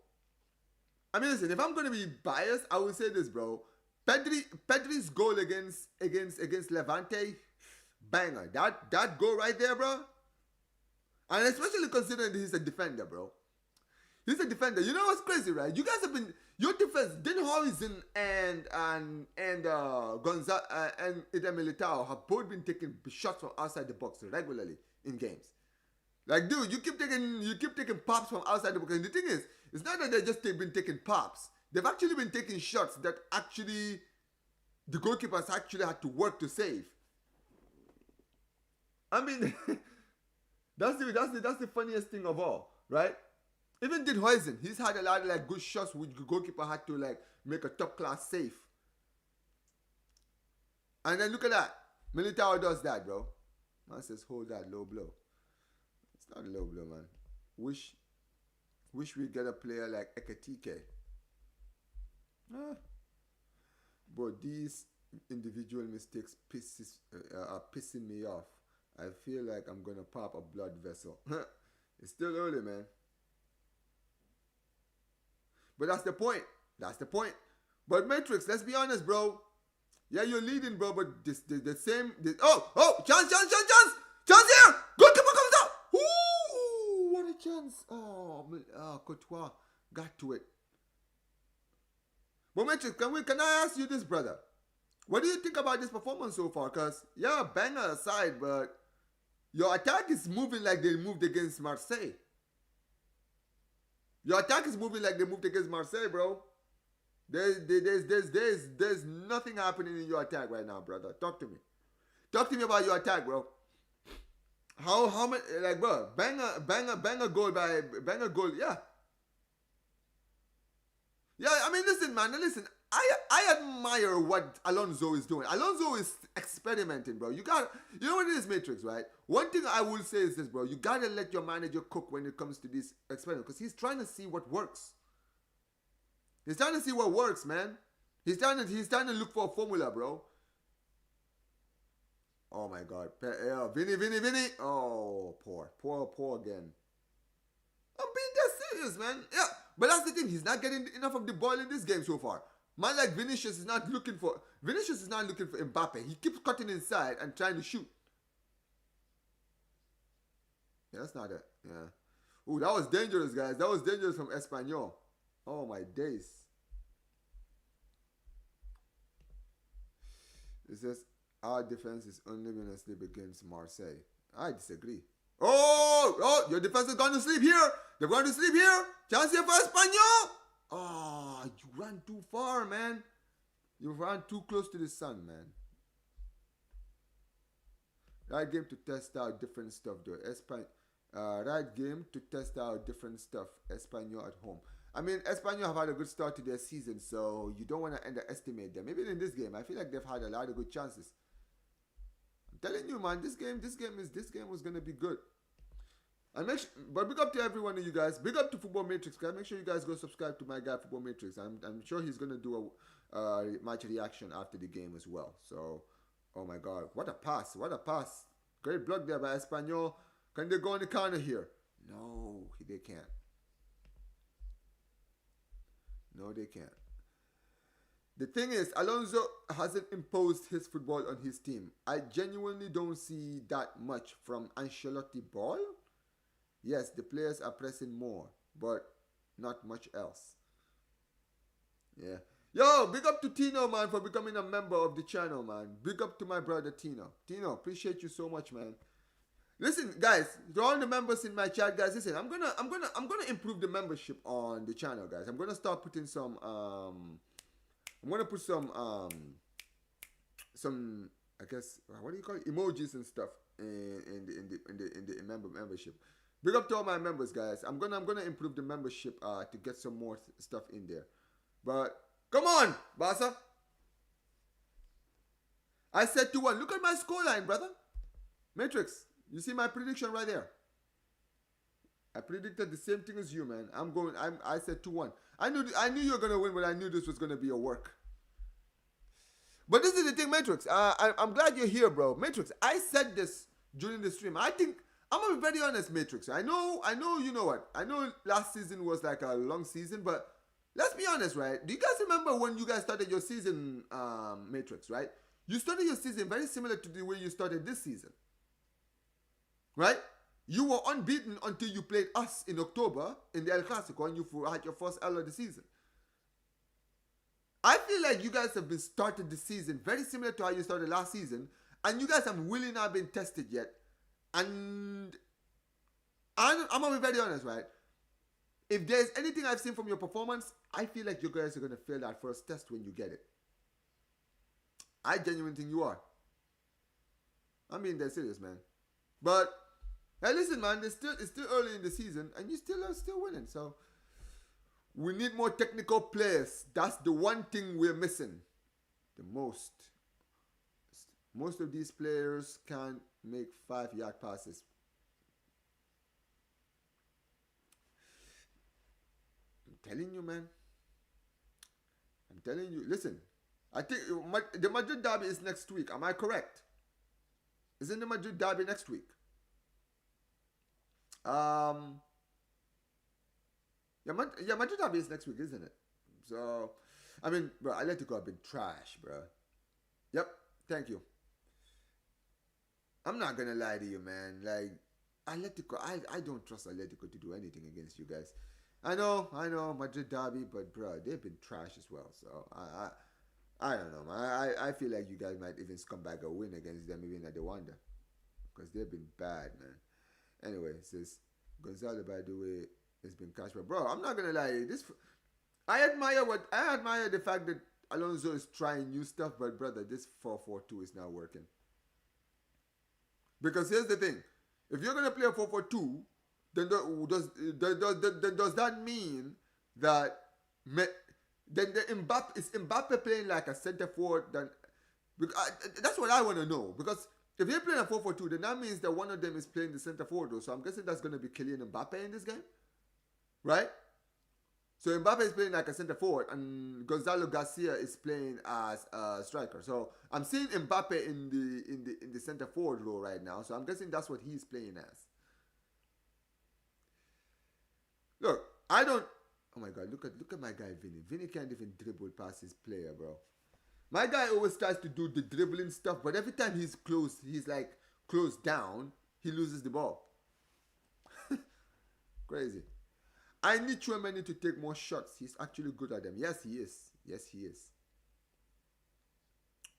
I mean, listen, if I'm going to be biased, I will say this, bro. Pedri's goal against Levante, banger. That goal right there, bro. And especially considering he's a defender, bro. He's a defender. You know what's crazy, right? You guys have been your defense. Den Horizon and Gonzalez and Eden Militao have both been taking shots from outside the box regularly in games. Like, dude, you keep taking pops from outside the box. And the thing is, it's not that they've just been taking pops. They've actually been taking shots that actually the goalkeepers actually had to work to save. I mean, that's the funniest thing of all, right? Even did Huizen, he's had a lot of like good shots which the goalkeeper had to like make a top class save. And then look at that. Militao does that, bro. Man says hold that low blow. It's not a low blow, man. Wish we get a player like Ekatike. But these individual mistakes are pissing me off. I feel like I'm gonna pop a blood vessel. It's still early, man. But that's the point. That's the point. But Matrix, let's be honest, bro. Yeah, you're leading, bro. But the same. Chance here. Goalkeeper comes out. Ooh, what a chance. Courtois got to it. But Matrix, can I ask you this, brother? What do you think about this performance so far? Because, yeah, banger aside, but your attack is moving like they moved against Marseille. Your attack is moving like they moved against Marseille, bro. There's nothing happening in your attack right now, brother. Talk to me. Talk to me about your attack, bro. How many, like, bro, banger goal, yeah. Yeah, I mean, listen, man, listen. I admire what Alonso is doing. Alonso is experimenting, bro. You know what it is, Matrix, right? One thing I will say is this, bro. You gotta let your manager cook when it comes to this experiment, because he's trying to see what works. He's trying to see what works, man. He's trying to look for a formula, bro. Oh my God, Vinny. Oh, poor again. I'm being that serious, man. Yeah, but that's the thing. He's not getting enough of the ball in this game so far. Man like Vinicius is not looking for Mbappe. He keeps cutting inside and trying to shoot. Yeah, that's not it. Yeah. Ooh, that was dangerous, guys. That was dangerous from Espanol. Oh my days. It says our defense is only going to sleep against Marseille. I disagree. Oh, your defense is going to sleep here. They're going to sleep here. Chance here for Espanol. Oh, you ran too far, man. You ran too close to the sun, man. Right game to test out different stuff, though. Right game to test out different stuff. Espanol at home. I mean, Espanol have had a good start to their season, so you don't want to underestimate them. Even in this game, I feel like they've had a lot of good chances. I'm telling you, man, this game was gonna be good. And but big up to every one of you guys. Big up to Football Matrix, guys. Make sure you guys go subscribe to my guy Football Matrix. I'm sure he's gonna do a match reaction after the game as well. So, oh my God, what a pass! What a pass! Great block there by Espanol. Can they go on the corner here? No, they can't. No, they can't. The thing is, Alonso hasn't imposed his football on his team. I genuinely don't see that much from Ancelotti ball. Yes, the players are pressing more. but not much else. Yeah. Yo, big up to Tino, man, for becoming a member of the channel, man. Big up to my brother Tino. Tino, appreciate you so much, man. Listen, guys, to all the members in my chat, guys, listen, I'm gonna improve the membership on the channel, guys. I'm gonna start putting some I'm gonna put some I guess what do you call it? Emojis and stuff in the membership. Big up to all my members, guys. I'm gonna improve the membership to get some more stuff in there. But come on, Basa. I said 2-1. Look at my scoreline, brother. Matrix, you see my prediction right there. I predicted the same thing as you, man. I said 2-1. I knew you were gonna win, but I knew this was gonna be a work. But this is the thing, Matrix. I'm glad you're here, bro. Matrix, I said this during the stream. I think I'm gonna be very honest, Matrix. I know. You know what? I know last season was like a long season, but let's be honest, right? Do you guys remember when you guys started your season, Matrix? Right? You started your season very similar to the way you started this season, right? You were unbeaten until you played us in October in the El Clasico, and you had your first L of the season. I feel like you guys have been started the season very similar to how you started last season, and you guys have really not been tested yet. And I'm gonna be very honest, right? If there's anything I've seen from your performance, I feel like you guys are gonna fail that first test when you get it. I genuinely think you are. I mean, they're serious, man. But hey, listen, man, it's still early in the season, and you still are winning. So we need more technical players. That's the one thing we're missing the most. Most of these players can't make 5-yard passes. I'm telling you, man. I'm telling you. Listen, I think the Madrid derby is next week. Am I correct? Isn't the Madrid derby next week? Yeah, Madrid derby is next week, isn't it? So, I mean, bro, Atletico have been trash, bro. Yep, thank you. I'm not gonna lie to you, man. Like, Atletico, I don't trust Atletico to do anything against you guys. I know, Madrid derby, but bro, they've been trash as well. So I don't know, man. I feel like you guys might even come back a win against them, even at the Wanda, because they've been bad, man. Anyway, it says Gonzalo, by the way, has been cash, but bro, I'm not gonna lie. I admire the fact that Alonso is trying new stuff, but brother, this 4-4-2 is not working. Because here's the thing: if you're gonna play a 4-4-2, then does that mean that is Mbappe playing like a center forward? That's what I want to know. Because if you're playing a 4-4-2, then that means that one of them is playing the center forward. So I'm guessing that's gonna be Kylian Mbappe in this game, right? So Mbappe is playing like a center forward, and Gonzalo Garcia is playing as a striker. So I'm seeing Mbappe in the center forward role right now. So I'm guessing that's what he's playing as. Look, I don't. Oh my God! Look at my guy Vinny. Vinny can't even dribble past his player, bro. My guy always tries to do the dribbling stuff, but every time he's like closed down, he loses the ball. Crazy. I need Chouameni to take more shots. He's actually good at them. Yes, he is. Yes, he is.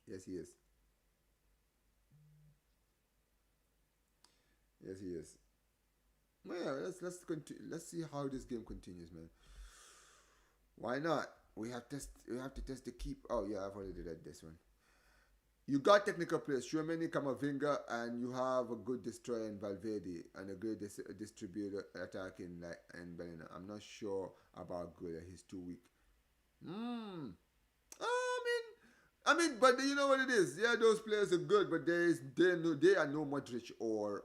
Yes, he is. Yes, he is. Well, yeah, let's continue. Let's see how this game continues, man. Why not? We have to test the keep. Oh yeah, I've already did this one. You got technical players, Chouameni, Camavinga, and you have a good destroyer in Valverde and a great distributor attacking like and Bellingham. I'm not sure about Gulla. He's too weak. I mean, but you know what it is. Yeah, those players are good, but they are no Modric or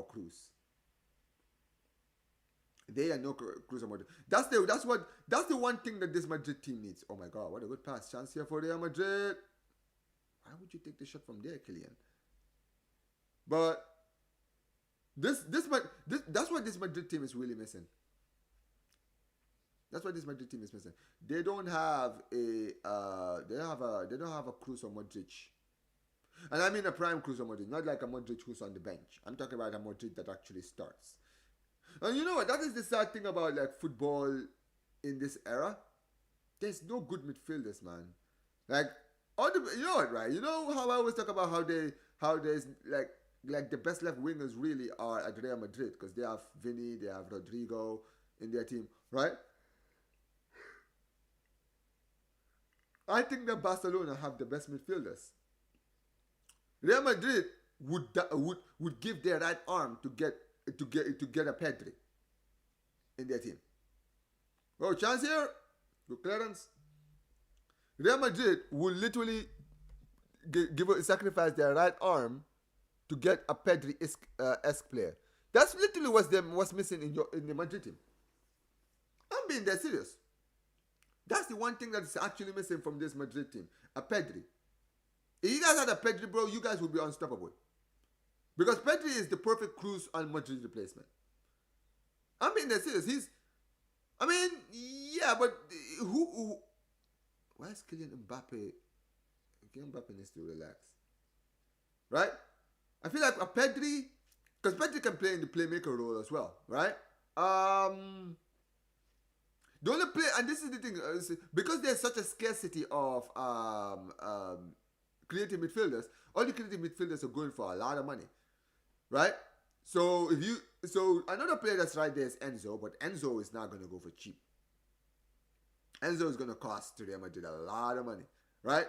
Cruz. They are no Cruz or Modric. That's the one thing that this Madrid team needs. Oh my God, what a good pass! Chance here for Real Madrid. Why would you take the shot from there, Kylian? But that's what this Madrid team is really missing. That's what this Madrid team is missing. They don't have a Cruz or Modric. And I mean a prime Cruz or Modric, not like a Modric who's on the bench. I'm talking about a Modric that actually starts. And you know what? That is the sad thing about like football in this era. There's no good midfielders, man. Like all the you know what, right? You know how I always talk about how there's like the best left wingers really are at Real Madrid because they have Vinny, they have Rodrigo in their team, right? I think that Barcelona have the best midfielders. Real Madrid would give their right arm to get a Pedri in their team. Oh, chance here, good clearance. Real Madrid would literally sacrifice their right arm to get a Pedri-esque player. That's literally what's missing in the Madrid team. I'm being dead serious. That's the one thing that's actually missing from this Madrid team. A Pedri. If you guys had a Pedri, bro, you guys would be unstoppable. Because Pedri is the perfect Cruz and Madrid replacement. I'm being dead serious. Yeah, but who why is Kylian Mbappe? Kylian Mbappe needs to relax. Right? I feel like a Pedri, because Pedri can play in the playmaker role as well, right? The only play, and this is the thing, because there's such a scarcity of creative midfielders, all the creative midfielders are going for a lot of money, right? So another player that's right there is Enzo, but Enzo is not going to go for cheap. Enzo is going to cost Real Madrid a lot of money, right?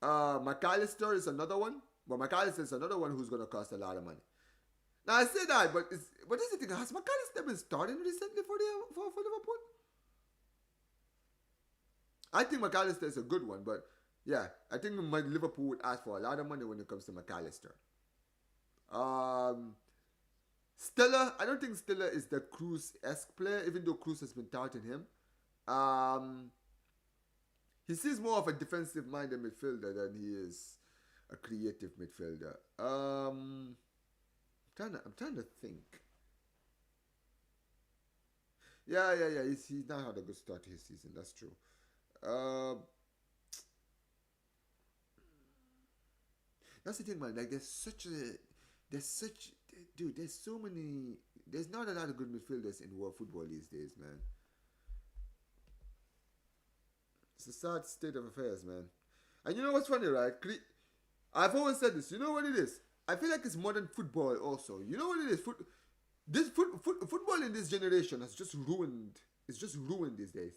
McAllister is another one, but McAllister is another one who's going to cost a lot of money. Now I say that, but this is the thing: has McAllister been starting recently for Liverpool? I think McAllister is a good one, but yeah, I think Liverpool would ask for a lot of money when it comes to McAllister. Stella, I don't think Stella is the Cruz-esque player, even though Cruz has been touting him. He seems more of a defensive-minded midfielder than he is a creative midfielder. I'm trying to think. Yeah. He's not had a good start to his season. That's true. That's the thing, man. Like, there's so many. There's not a lot of good midfielders in world football these days, man. It's a sad state of affairs, man. And you know what's funny, right? I've always said this. You know what it is? I feel like it's modern football also. You know what it is? Football in this generation has just ruined. It's just ruined these days.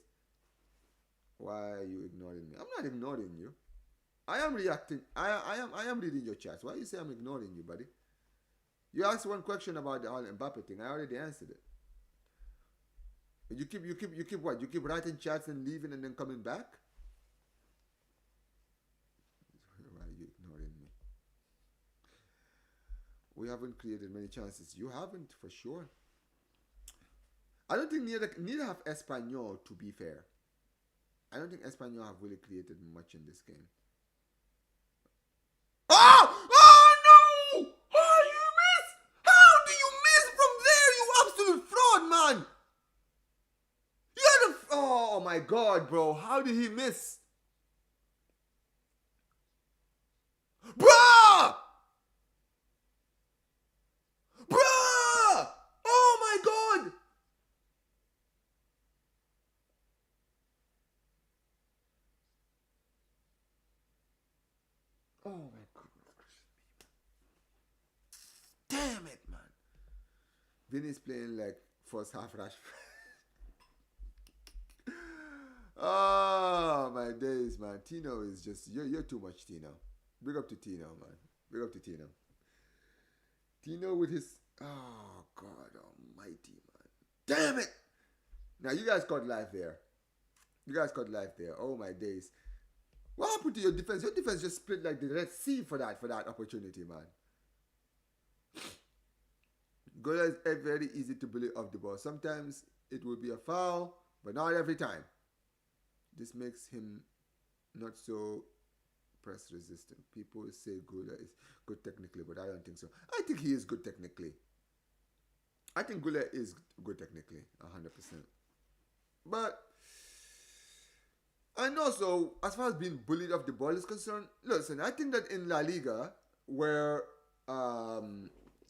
Why are you ignoring me? I'm not ignoring you. I am reacting. I am reading your chats. Why you say I'm ignoring you, buddy? You asked one question about the Mbappe thing. I already answered it. You keep what? You keep writing chats and leaving and then coming back? Why are you ignoring me? We haven't created many chances. You haven't, for sure. I don't think neither have Espanol, to be fair. I don't think Espanol have really created much in this game. Oh! Oh no! Oh, you miss! How do you miss from there, you absolute fraud, man? Oh my god, bro. How did he miss? Bruh! Bruh! Oh my god! Oh my goodness. Damn it, man. Vinny's playing like first half Rashford. Oh my days, man. Tino is just you're too much, Tino. Big up to Tino, man. Big up to Tino. Tino with his God almighty, man. Damn it! Now you guys caught life there. Oh my days. What happened to your defense? Your defense just split like the Red Sea for that opportunity, man. Gola is very easy to bully off the ball. Sometimes it will be a foul, but not every time. This makes him not so press resistant. People say Gula is good technically, but I don't think so. I think he is good technically. I think Gula is good technically, 100%. But, and also, as far as being bullied off the ball is concerned, listen, I think that in La Liga, where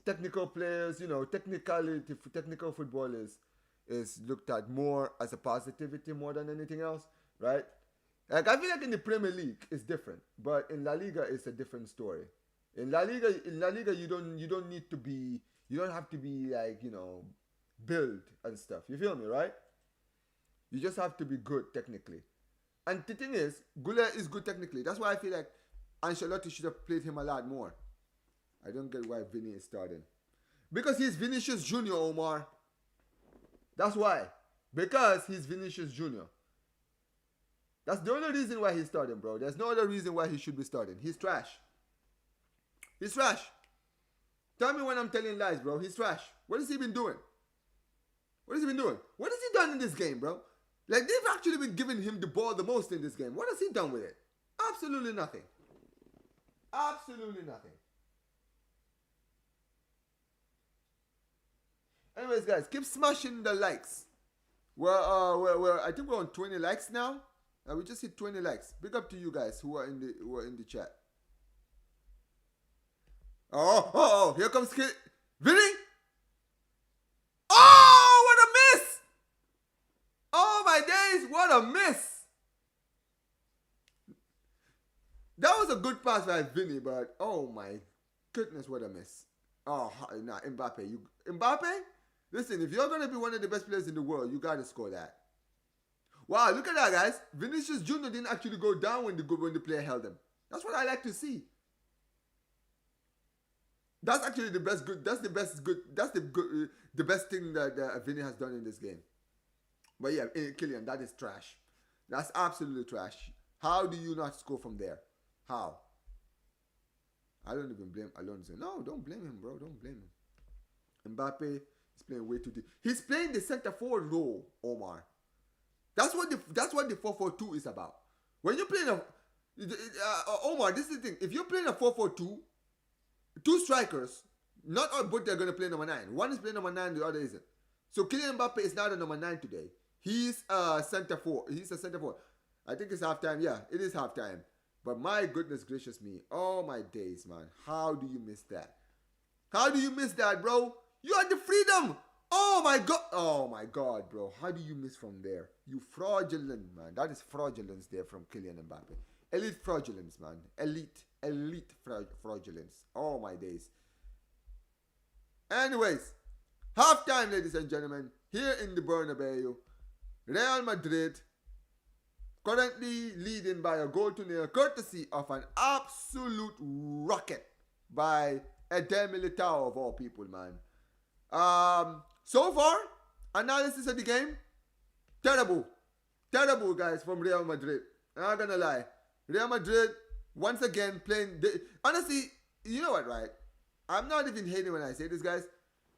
technical players, you know, technical football is looked at more as a positivity more than anything else, right? Like I feel like in the Premier League it's different, but in La Liga it's a different story. In La Liga you don't need to be you don't have to be like, you know, build and stuff. You feel me, right? You just have to be good technically. And the thing is, Gullit is good technically. That's why I feel like Ancelotti should have played him a lot more. I don't get why Vinny is starting. Because he's Vinicius Junior, Omar. That's why. Because he's Vinicius Junior. That's the only reason why he's starting, bro. There's no other reason why he should be starting. He's trash. He's trash. Tell me when I'm telling lies, bro. He's trash. What has he been doing? What has he been doing? What has he done in this game, bro? Like, they've actually been giving him the ball the most in this game. What has he done with it? Absolutely nothing. Absolutely nothing. Anyways, guys, keep smashing the likes. I think we're on 20 likes now. We just hit 20 likes. Big up to you guys who are in the chat. Oh, here comes Vinny. Oh, what a miss! Oh my days, what a miss! That was a good pass by Vinny, but oh my goodness, what a miss! Oh, nah, Mbappe, Mbappe? Listen, if you're gonna be one of the best players in the world, you gotta score that. Wow, look at that, guys! Vinicius Junior didn't actually go down when the player held him. That's what I like to see. That's actually the best good. That's the best good. That's the best thing that Vinny has done in this game. But yeah, Kylian, that is trash. That's absolutely trash. How do you not score from there? How? I don't even blame Alonso. No, don't blame him, bro. Don't blame him. Mbappe is playing way too deep. He's playing the center forward role, Omar. That's what the 4-4-2 is about. When you're playing Omar, this is the thing. If you're playing a 4-4-2, two strikers, not all both they're gonna play number 9. One is playing number 9, the other isn't. So Kylian Mbappe is not a number 9 today. He's a center forward. He's a center forward. I think it's halftime. Yeah, it is halftime. But my goodness gracious me. Oh my days, man. How do you miss that? How do you miss that, bro? You had the freedom. Oh my god. Oh my god, bro. How do you miss from there? You fraudulent, man. That is fraudulence there from Kylian Mbappe. Elite fraudulence, man. Elite fraudulence. Oh my days. Anyways, halftime, ladies and gentlemen. Here in the Bernabeu, Real Madrid currently leading by a goal to nil, courtesy of an absolute rocket by Militau of all people, man. So far, analysis of the game, terrible, guys, from Real Madrid. I'm not gonna lie, Real Madrid once again playing. Honestly, you know what, right? I'm not even hating when I say this, guys.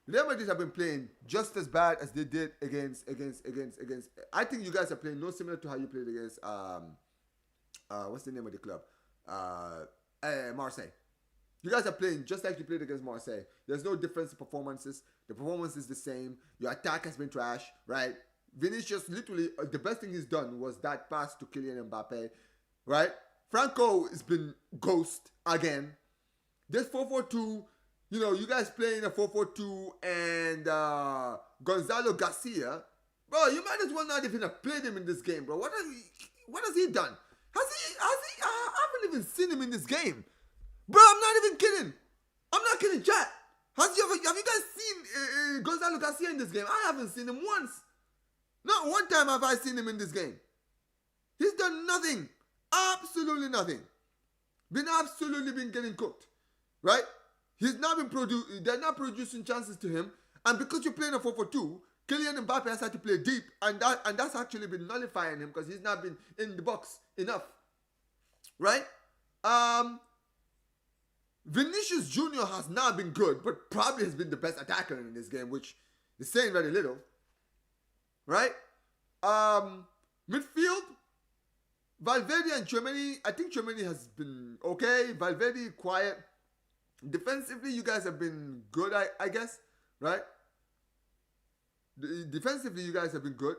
Real Madrid have been playing just as bad as they did against. I think you guys are playing no similar to how you played against what's the name of the club? Marseille. You guys are playing just like you played against Marseille. There's no difference in performances. The performance is the same. Your attack has been trash, right? Vinicius, literally, the best thing he's done was that pass to Kylian Mbappe, right? Franco has been ghost again. This 4-4-2. You know, you guys playing a 4-4-2 and Gonzalo Garcia, bro. You might as well not even have played him in this game, bro. What has he done? I haven't even seen him in this game, bro. I'm not even kidding. I'm not kidding, chat. Have you guys seen Gonzalo Garcia in this game? I haven't seen him once. Not one time have I seen him in this game. He's done nothing. Absolutely nothing. Been getting cooked, right? He's not been they're not producing chances to him, and because you're playing a 4-4-2, Kylian Mbappe has had to play deep, and that's actually been nullifying him because he's not been in the box enough, right? Vinicius Junior has not been good, but probably has been the best attacker in this game, which is saying very little, right? Midfield, Valverde and Tchouaméni. I think Tchouaméni has been okay. Valverde quiet. Defensively, you guys have been good, I guess, right? Defensively, you guys have been good.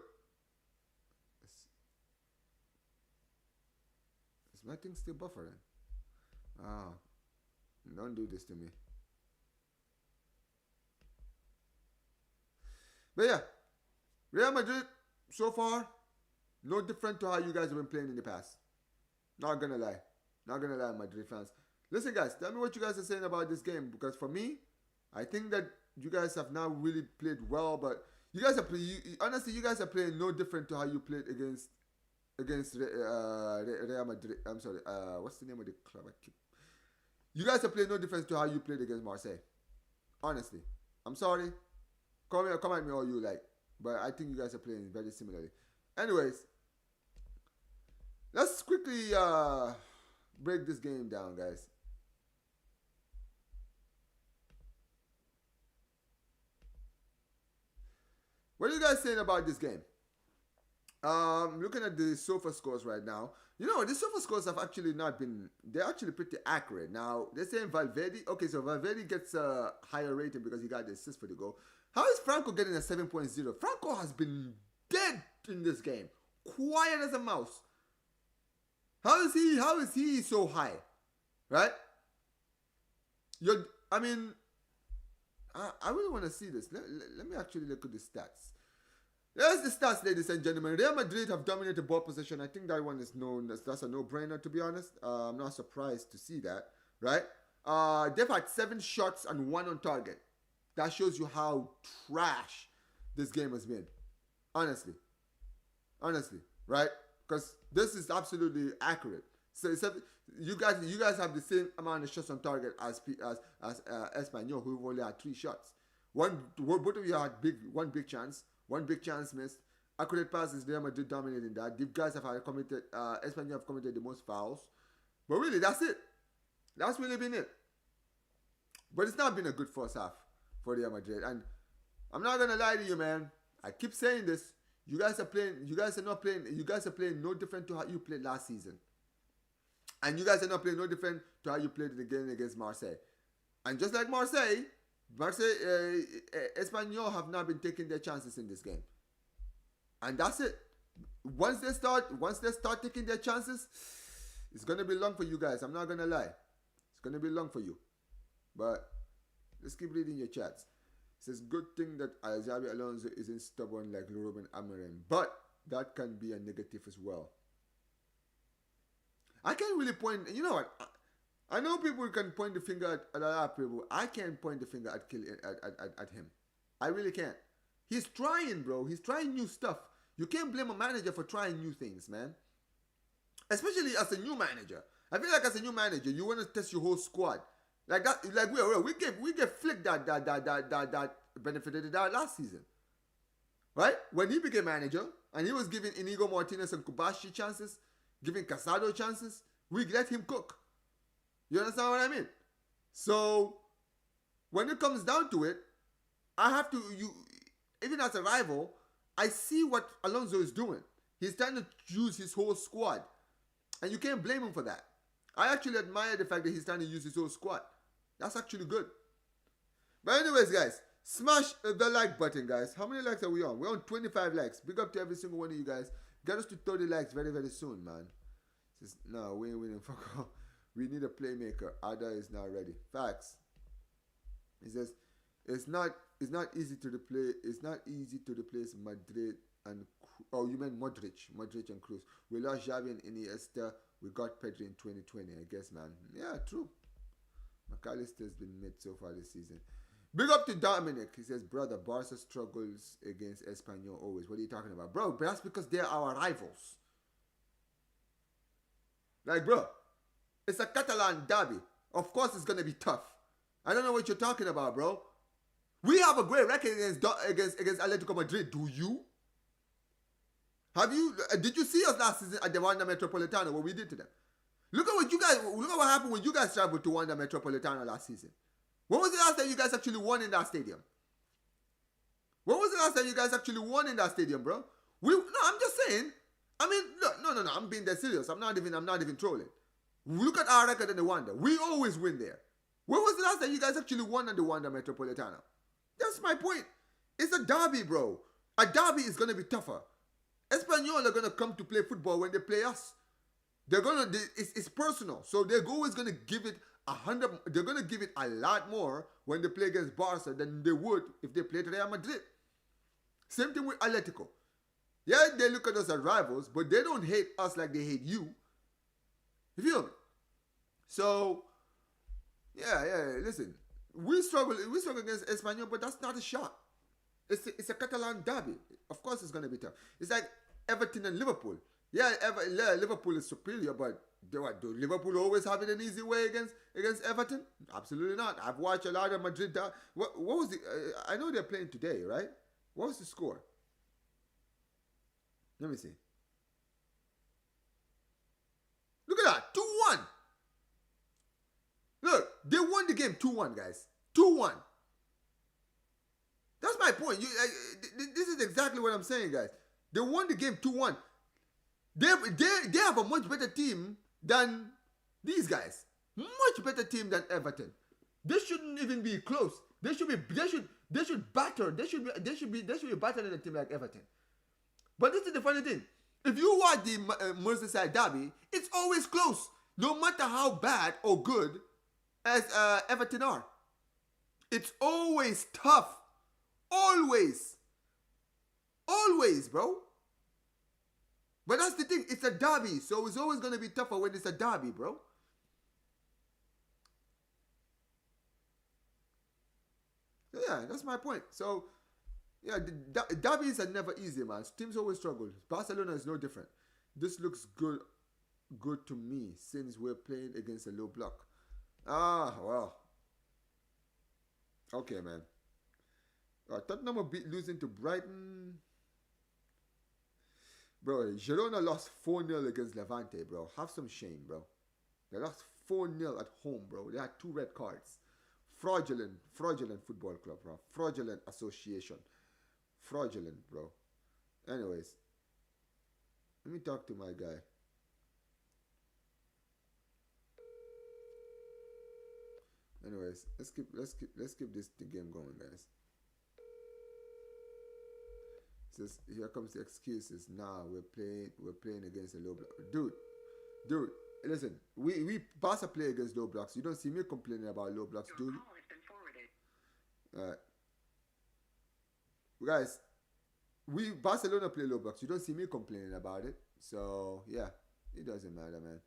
Is my thing still buffering? Oh, don't do this to me. But yeah, Real Madrid so far no different to how you guys have been playing in the past. Not gonna lie, not gonna lie, Madrid fans. Listen, guys, tell me what you guys are saying about this game because for me, I think that you guys have not really played well, but you guys are honestly, you guys are playing no different to how you played against Real Madrid. I'm sorry, what's the name of the club? You guys are playing no difference to how you played against Marseille. Honestly, I'm sorry. Come at me all you like, but I think you guys are playing very similarly. Anyways, let's quickly break this game down, guys. What are you guys saying about this game? Looking at the sofa scores right now, you know, the sofa scores have actually not been, they're actually pretty accurate. Now, they're saying Valverde, okay, so Valverde gets a higher rating because he got the assist for the goal. How is Franco getting a 7.0? Franco has been dead in this game. Quiet as a mouse. How is he so high? Right? I mean, I really want to see this. Let me actually look at the stats. There's the stats, ladies and gentlemen. Real Madrid have dominated ball possession. I think that one is known as, that's a no-brainer, to be honest. I'm not surprised to see that, right? They've had 7 shots and 1 on target. That shows you how trash this game has been. Honestly, right? Because this is absolutely accurate. So you guys have the same amount of shots on target as Espanol, who only had 3 shots. Both of you had one big chance. One big chance missed. Accurate passes, Real Madrid dominating that. These guys have committed, Espanol have committed the most fouls. But really, that's it. That's really been it. But it's not been a good first half for Real Madrid. And I'm not going to lie to you, man. I keep saying this. You guys are playing no different to how you played last season. And you guys are not playing no different to how you played the game against Marseille. And just like Marseille, Espanol have not been taking their chances in this game, and that's it. Once they start taking their chances, it's gonna be long for you guys. I'm not gonna lie, it's gonna be long for you. But let's keep reading your chats. It says good thing that Xabi Alonso isn't stubborn like Ruben Amorim, but that can be a negative as well. I can't really point. You know what? I know people can point the finger at a lot of people. I can't point the finger at him. I really can't. He's trying, bro. He's trying new stuff. You can't blame a manager for trying new things, man. Especially as a new manager. I feel like as a new manager, you want to test your whole squad. Like that. Like we get flicked that benefited that last season, right? When he became manager and he was giving Inigo Martinez and Kubashi chances, giving Casado chances, we let him cook. You understand what I mean? So, when it comes down to it, I have to, even as a rival, I see what Alonso is doing. He's trying to use his whole squad. And you can't blame him for that. I actually admire the fact that he's trying to use his whole squad. That's actually good. But anyways, guys, smash the like button, guys. How many likes are we on? We're on 25 likes. Big up to every single one of you guys. Get us to 30 likes very, very soon, man. Says, no, we ain't winning. Fuck off. We need a playmaker. Ada is not ready. Facts. He says it's not easy to replace. It's not easy to replace Madrid and you meant Modric and Cruz. We lost Xavi and Iniesta. We got Pedri in 2020. I guess, man. Yeah, true. McAllister's been mid so far this season. Big up to Dominic. He says, brother, Barca struggles against Espanol always. What are you talking about, bro? But that's because they're our rivals. Like, bro. It's a Catalan derby. Of course it's going to be tough. I don't know what you're talking about, bro. We have a great record against Atletico Madrid. Do you? Did you see us last season at the Wanda Metropolitano, what we did to them? Look at what happened when you guys traveled to Wanda Metropolitano last season. When was the last time you guys actually won in that stadium? When was the last time you guys actually won in that stadium, bro? No, I'm just saying. I mean, no. I'm being dead serious. I'm not even trolling. Look at our record in the Wanda. We always win there. When was the last time you guys actually won at the Wanda Metropolitano? That's my point. It's a derby, bro. A derby is going to be tougher. Espanol are going to come to play football when they play us. It's personal. So they're always going to give it 100. They're going to give it a lot more when they play against Barca than they would if they played Real Madrid. Same thing with Atletico. Yeah, they look at us as rivals, but they don't hate us like they hate you. You feel me? So, yeah. Listen, we struggle against Espanyol, but that's not a shot. It's a Catalan derby. Of course, it's gonna be tough. It's like Everton and Liverpool. Yeah, Liverpool is superior, but do Liverpool always have it an easy way against Everton? Absolutely not. I've watched a lot of Madrid. What was the? I know they're playing today, right? What was the score? Let me see. Look at that, 2-1. Look, they won the game 2-1, guys. 2-1. That's my point. This is exactly what I'm saying, guys. They won the game 2-1. They have a much better team than these guys. Much better team than Everton. They shouldn't even be close. They should batter. They should be better than a team like Everton. But this is the funny thing. If you watch the Merseyside derby, it's always close. No matter how bad or good as Everton are. It's always tough. Always, bro. But that's the thing. It's a derby, so it's always gonna be tougher when it's a derby, bro. Yeah, that's my point. So, yeah, the derbies are never easy, man. Teams always struggle. Barcelona is no different. This looks good to me since we're playing against a low block. Well. Okay, man. Tottenham will be losing to Brighton. Bro, Girona lost 4-0 against Levante, bro. Have some shame, bro. They lost 4-0 at home, bro. They had 2 red cards. Fraudulent football club, bro. Fraudulent association. Fraudulent, bro. Anyways, let me talk to my guy. Anyways, let's keep the game going, guys. Says here comes the excuses. Nah, we're playing against a low block. Dude, listen, we Barca play against low blocks. You don't see me complaining about low blocks, dude. Guys, we Barcelona play low blocks. You don't see me complaining about it. So yeah, it doesn't matter, man.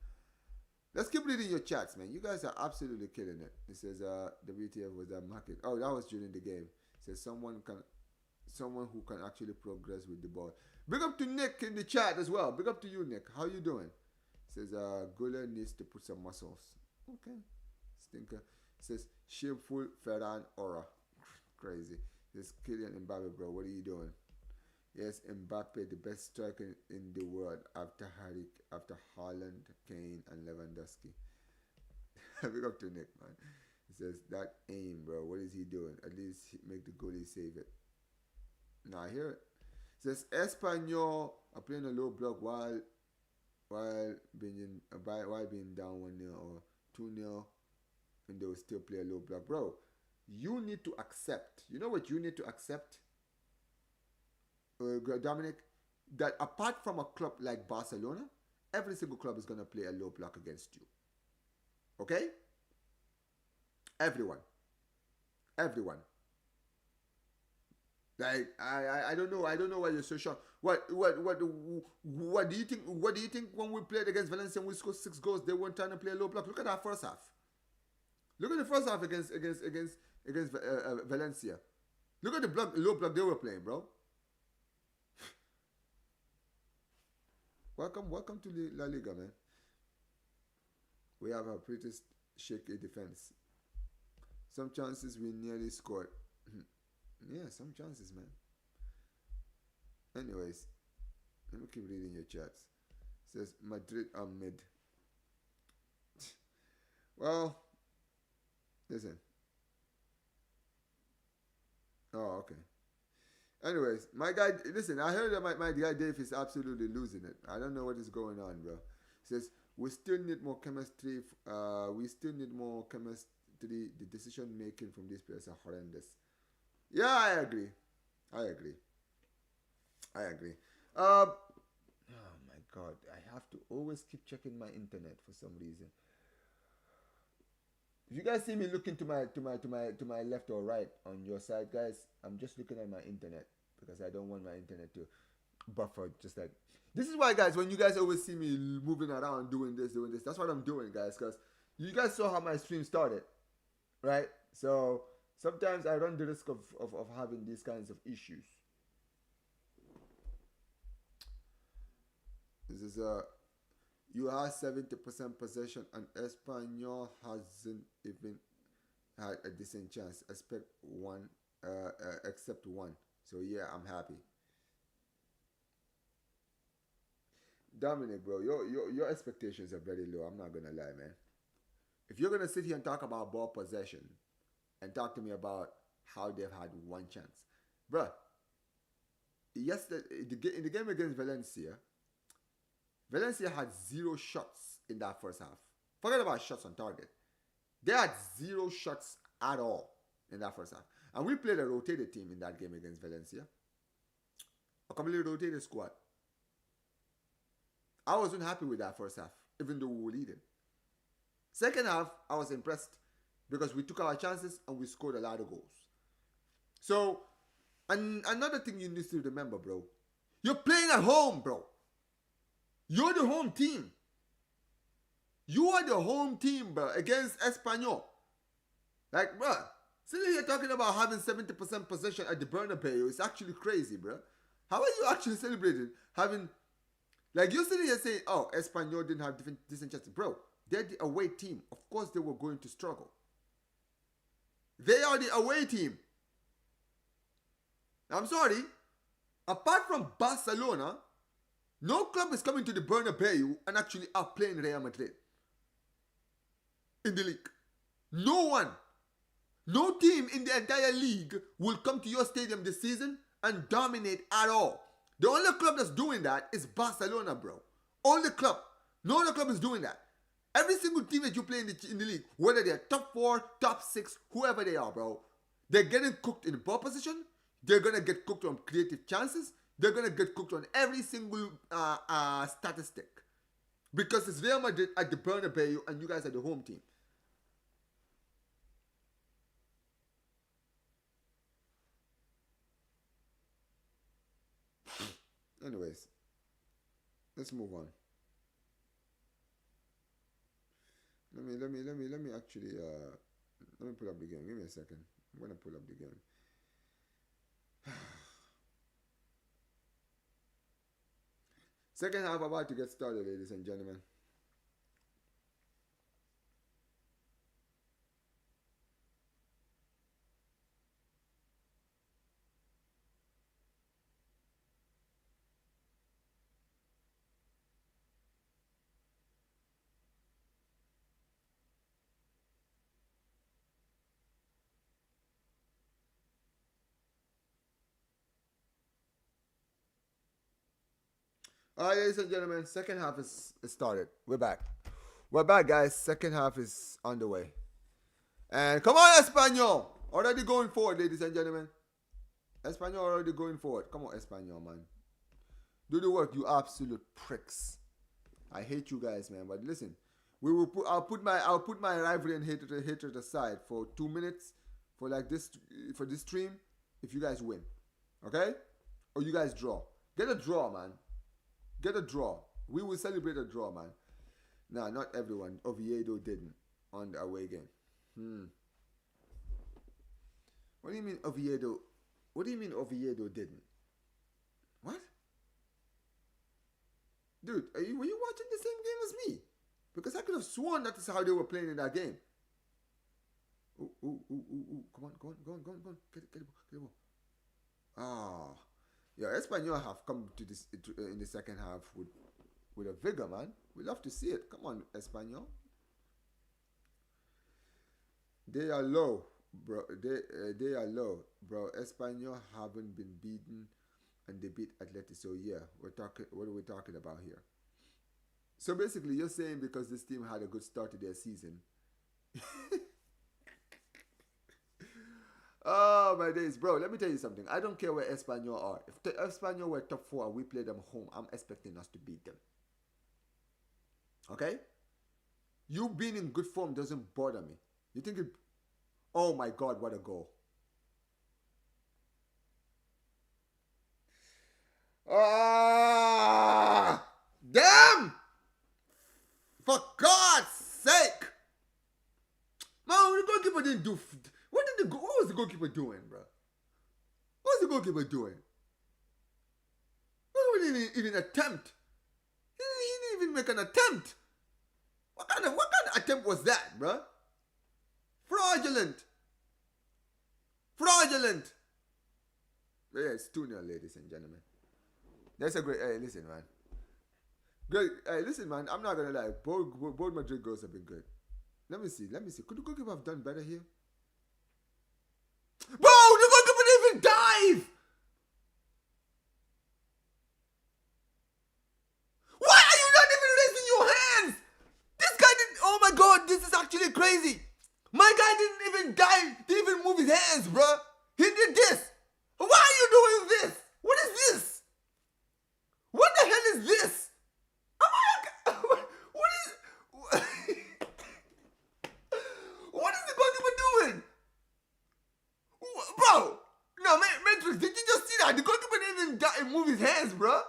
Let's keep reading your chats, man. You guys are absolutely killing it. It says WTF was that market. Oh, that was during the game. It says someone who can actually progress with the ball. Big up to Nick in the chat as well. Big up to you, Nick. How you doing? It says Gula needs to put some muscles. Okay. Stinker. It says shameful Ferran Aura. Crazy. It says Kylian Mbappe, bro. What are you doing? Yes, Mbappe, the best striker in the world after Haaland, Kane, and Lewandowski. Big up to Nick, man. He says that aim, bro. What is he doing? At least make the goalie save it. Now I hear it. It says Espanol are playing a low block while being down 1-0 or 2-0, and they will still play a low block, bro. You need to accept. You know what you need to accept, Dominic? That apart from a club like Barcelona, every single club is gonna play a low block against you. Okay? Everyone. Like I don't know why you're so shocked. What do you think? What do you think when we played against Valencia and we scored 6 goals? They weren't trying to play a low block. Look at that first half. Look at the first half against Valencia. Look at the low block they were playing, bro. Welcome to the La Liga, man. We have a pretty shaky defense. Some chances we nearly scored. Yeah, some chances, man. Anyways, let me keep reading your chats. It says Madrid are mid. Well, listen. Oh, okay. Anyways, my guy, listen, I heard that my guy Dave is absolutely losing it. I don't know what is going on, bro. He says, we still need more chemistry. The decision making from these players are horrendous. Yeah, I agree. Oh my God, I have to always keep checking my internet for some reason. If you guys see me looking to my left or right on your side, guys, I'm just looking at my internet because I don't want my internet to buffer just like. This is why, guys, when you guys always see me moving around doing this, that's what I'm doing, guys, because you guys saw how my stream started, right? So sometimes I run the risk of having these kinds of issues. This is you have 70% possession and Espanol hasn't even had a decent chance. Except one. So yeah, I'm happy. Dominic, bro, your expectations are very low. I'm not gonna lie, man. If you're gonna sit here and talk about ball possession and talk to me about how they've had one chance, bro. Yesterday, in the game against Valencia, Valencia had 0 shots in that first half. Forget about shots on target. They had 0 shots at all in that first half. And we played a rotated team in that game against Valencia. A completely rotated squad. I wasn't happy with that first half, even though we were leading. Second half, I was impressed because we took our chances and we scored a lot of goals. So, and another thing you need to remember, bro. You're playing at home, bro. You're the home team. You are the home team, bro, against Espanol. Like, bro, sitting here talking about having 70% possession at the Bernabeu is actually crazy, bro. How are you actually celebrating having... Like, you're sitting here saying, oh, Espanol didn't have decent chances. Bro, they're the away team. Of course they were going to struggle. They are the away team. I'm sorry. Apart from Barcelona, no club is coming to the Bernabeu and actually outplaying Real Madrid in the league. No one. No team in the entire league will come to your stadium this season and dominate at all. The only club that's doing that is Barcelona, bro. Only club. No other club is doing that. Every single team that you play in the league, whether they're top 4, top 6, whoever they are, bro, they're getting cooked in the ball position. They're going to get cooked on creative chances. They're going to get cooked on every single statistic. Because it's Real Madrid at the Bernabeu and you guys are the home team. Anyways, let's move on. Let me actually let me pull up the game. Give me a second. I'm gonna pull up the game. Second half about to get started, ladies and gentlemen. All right, ladies and gentlemen, second half is started. We're back. We're back, guys. Second half is on the way. And come on, Espanol! Already going forward, ladies and gentlemen. Espanol already going forward. Come on, Espanol, man. Do the work, you absolute pricks. I hate you guys, man. But listen, I'll put my rivalry and hatred aside for 2 minutes for this stream. If you guys win, okay, or you guys draw, get a draw, man. Get a draw. We will celebrate a draw, man. Nah, not everyone. Oviedo didn't on the away game. What do you mean Oviedo? What do you mean Oviedo didn't? What? Dude, were you watching the same game as me? Because I could have sworn that is how they were playing in that game. Ooh. Come on. Get the ball. Ah. Yeah, Espanol have come to this in the second half with a vigor, man. We love to see it. Come on, Espanol. They are low, bro. They are low, bro. Espanol haven't been beaten, and they beat Atleti. So yeah, we're talking. What are we talking about here? So basically, you're saying because this team had a good start to their season. Oh my days, bro. Let me tell you something. I don't care where Espanol are. If the Espanol were top 4 and we play them home, I'm expecting us to beat them. Okay? You being in good form doesn't bother me. You think it... Oh my God, what a goal. Ah, damn! For God's sake! Man, the goalkeeper didn't do. What was the goalkeeper doing, bro? What was the goalkeeper doing? He didn't even attempt. He didn't even make an attempt. What kind of attempt was that, bro? Fraudulent. Yeah, it's 2-0, ladies and gentlemen. That's a great. Hey, listen, man. Great. Hey, listen, man. I'm not gonna lie. Both Madrid goals have been good. Let me see. Could the goalkeeper have done better here? Bro, the goalkeeper didn't even dive. Why are you not even raising your hands? This guy didn't. Oh my God, this is actually crazy. My guy didn't even dive. Didn't even move his hands, bro. He did this. Why are you doing this? What is this? What the hell is this? What is the goalkeeper doing? Bro, no, Matrix, did you just see that? The goalkeeper didn't even move his hands, bro.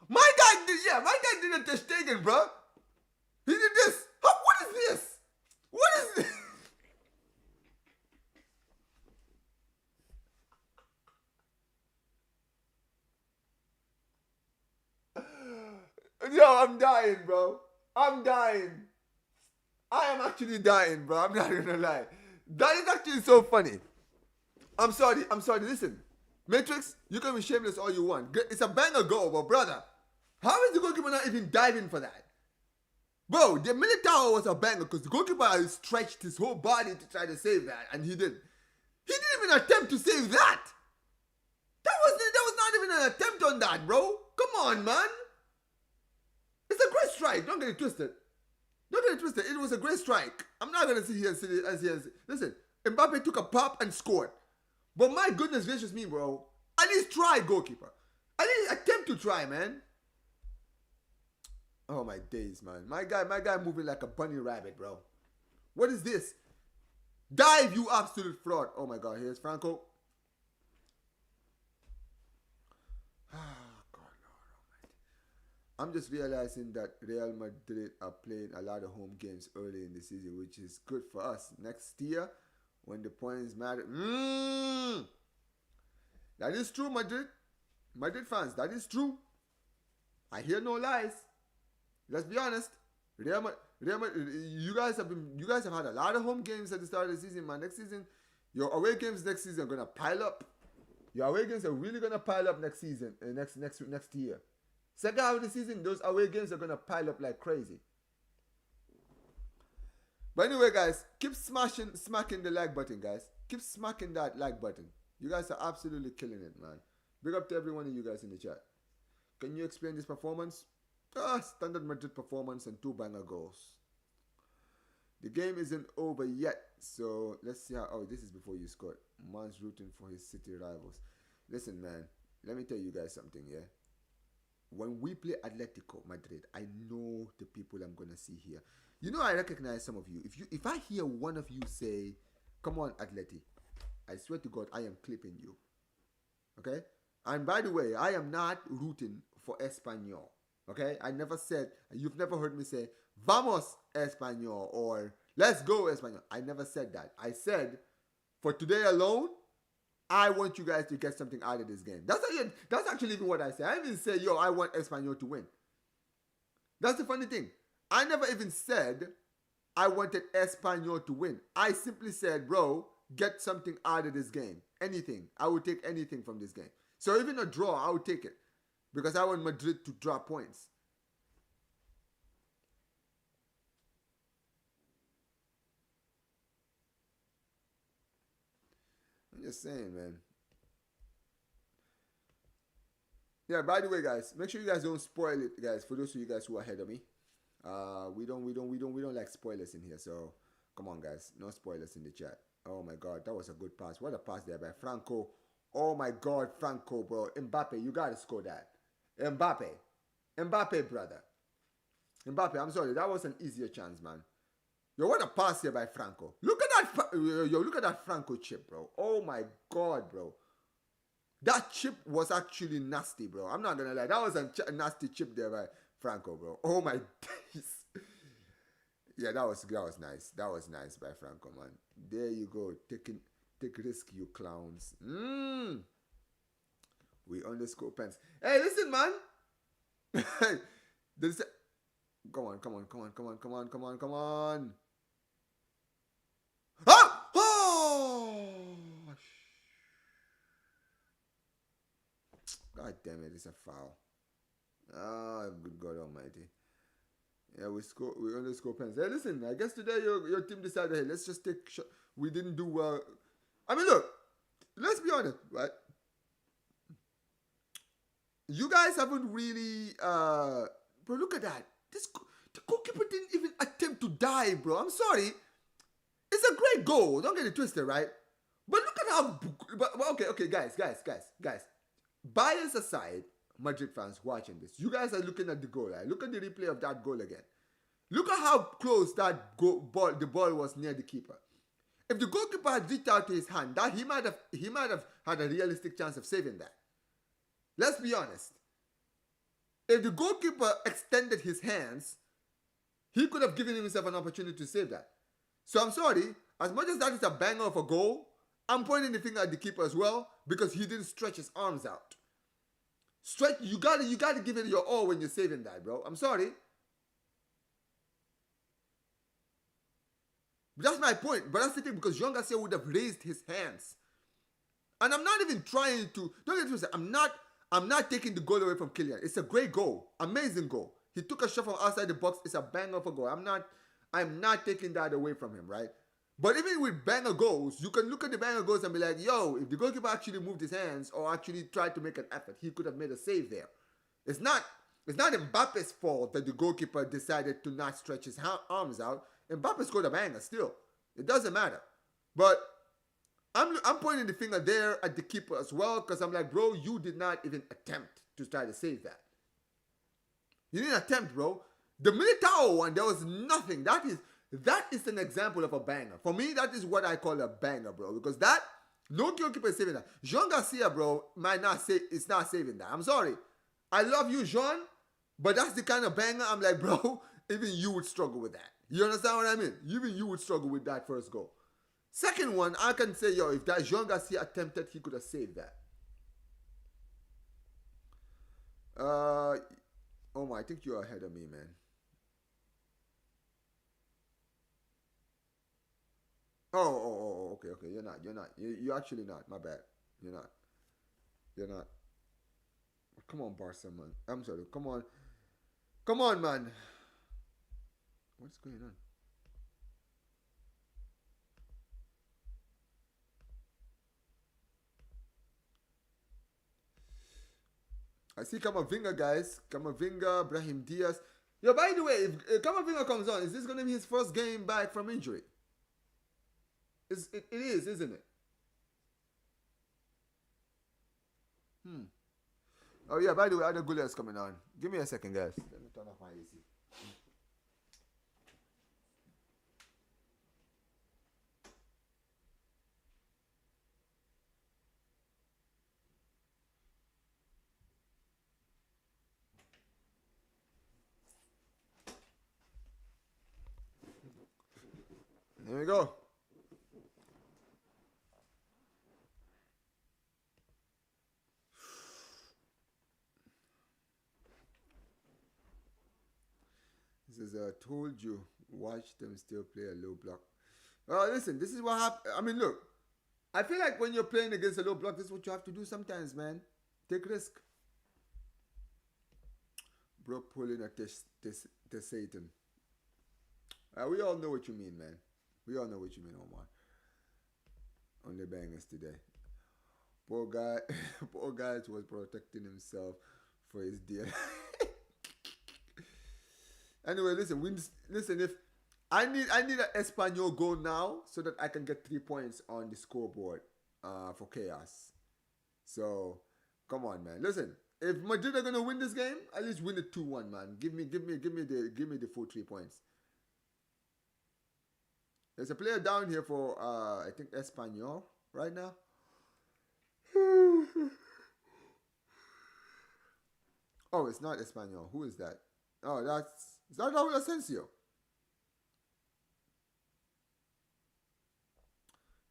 My guy did a Ter Stegen, bro. He did this. What is this? What is this? Yo, I'm dying, bro. I'm dying. I am actually dying, bro. I'm not gonna lie. That is actually so funny. I'm sorry. Listen, Matrix, you can be shameless all you want. It's a banger goal, but brother, how is the goalkeeper not even diving for that? Bro, the Militau was a banger because the goalkeeper stretched his whole body to try to save that, and he did. He didn't even attempt to save that. That was not even an attempt on that, bro. Come on, man. It's a great strike. Don't get it twisted. It was a great strike. I'm not gonna sit here and say it as he has. Listen, Mbappe took a pop and scored. But my goodness gracious me, bro. At least try, goalkeeper. At least attempt to try, man. Oh my days, man. My guy moving like a bunny rabbit, bro. What is this? Dive, you absolute fraud. Oh my God, here's Franco. I'm just realizing that Real Madrid are playing a lot of home games early in the season, which is good for us. Next year, when the points matter. That is true, Madrid. Madrid fans, that is true. I hear no lies. Let's be honest. Real Madrid, you guys have had a lot of home games at the start of the season, man. Next season, your away games next season are gonna pile up. Your away games are really gonna pile up next season, next year. Second half of the season, those away games are going to pile up like crazy. But anyway, guys, keep smacking the like button, guys. Keep smacking that like button. You guys are absolutely killing it, man. Big up to every one of you guys in the chat. Can you explain this performance? Standard Madrid performance and 2 banger goals. The game isn't over yet, so let's see how... Oh, this is before you scored. Man's rooting for his city rivals. Listen, man, let me tell you guys something, yeah? When we play Atletico Madrid, I know the people I'm gonna see here. You know, I recognize some of you. If I hear one of you say, "Come on, Atleti," I swear to God, I am clipping you. Okay? And by the way, I am not rooting for Espanol. Okay? You've never heard me say, "Vamos Espanol" or "Let's go Espanol." I never said that. I said, for today alone, I want you guys to get something out of this game. That's actually even what I say. I didn't say, yo, I want Espanol to win. That's the funny thing. I never even said I wanted Espanol to win. I simply said, bro, get something out of this game. Anything. I would take anything from this game. So even a draw, I would take it. Because I want Madrid to drop points. I'm just saying, man. Yeah, by the way, guys, make sure you guys don't spoil it, guys. For those of you guys who are ahead of me, we don't like spoilers in here. So come on, guys, no spoilers in the chat. Oh my God, that was a good pass. What a pass there by Franco. Oh my God, Franco, bro. Mbappe, you gotta score that. Mbappe, brother. Mbappe, I'm sorry, that was an easier chance, man. Yo, what a pass here by Franco. Look at that, look at that Franco chip, bro. Oh my God, bro. That chip was actually nasty, bro. I'm not gonna lie. That was a nasty chip there by Franco, bro. Oh my days. Yeah, that was nice. That was nice by Franco, man. There you go. Take risk, you clowns. We underscore pens. Hey, listen, man. This, come on, come on, come on, come on, come on, come on, come on. Ah! Oh! God damn it, it's a foul. Ah, good God Almighty. Yeah, we only score pens. Hey, listen, I guess today your team decided, hey, let's just take shot. We didn't do well. I mean, look, let's be honest, right? You guys haven't really, bro, look at that. The goalkeeper didn't even attempt to dive, bro. I'm sorry. It's a great goal. Don't get it twisted, right? But look at how, okay, guys. Bias aside, Madrid fans watching this, you guys are looking at the goal, right? Look at the replay of that goal again. Look at how close the ball was near the keeper. If the goalkeeper had reached out to his hand, that he might have had a realistic chance of saving that. Let's be honest. If the goalkeeper extended his hands, he could have given himself an opportunity to save that. So I'm sorry, as much as that is a banger of a goal, I'm pointing the finger at the keeper as well because he didn't stretch his arms out. You gotta give it your all when you're saving that, bro. I'm sorry. That's my point. But that's the thing, because Jean Garcia would have raised his hands. And I'm not even trying to, don't get me twisted, I'm not taking the goal away from Kylian. It's a great goal. Amazing goal. He took a shot from outside the box. It's a banger of a goal. I'm not taking that away from him, right? But even with banger goals, you can look at the banger goals and be like, yo, if the goalkeeper actually moved his hands or actually tried to make an effort, he could have made a save there. It's not Mbappe's fault that the goalkeeper decided to not stretch his arms out. Mbappe scored a banger still. It doesn't matter. But I'm pointing the finger there at the keeper as well, because I'm like, bro, you did not even attempt to try to save that. You didn't attempt, bro. The Militau one, there was nothing. That is an example of a banger. For me, that is what I call a banger, bro. Because that, no goalkeeper is saving that. Jean Garcia, bro, it's not saving that. I'm sorry. I love you, Jean, but that's the kind of banger I'm like, bro, even you would struggle with that. You understand what I mean? Even you would struggle with that first goal. Second one, I can say, yo, if that Jean Garcia attempted, he could have saved that. Oh my, I think you're ahead of me, man. Oh, okay. You're not. You're actually not. My bad. You're not. You're not. Come on, Barca, man. I'm sorry. Come on, man. What's going on? I see Kamavinga, guys. Kamavinga, Brahim Diaz. Yo, by the way, if Kamavinga comes on, is this going to be his first game back from injury? It is, isn't it? Oh, yeah, by the way, Ada Gula is coming on. Give me a second, guys. Let me turn off my AC. There we go. This is told you, watch them still play a low block. Listen, this is what happened. I mean, look, I feel like when you're playing against a low block, this is what you have to do sometimes, man. Take risk. Bro, pulling a Satan. We all know what you mean, man. We all know what you mean, Omar. Only bangers today. Poor guy, poor guy was protecting himself for his dear. Anyway, listen. If I need an Espanol goal now so that I can get 3 points on the scoreboard for chaos. So come on, man. Listen, if Madrid are gonna win this game, at least win it 2-1, man. Give me the full 3 points. There's a player down here for I think Espanol right now. Oh, it's not Espanol. Who is that? Oh, is that Raul Asensio?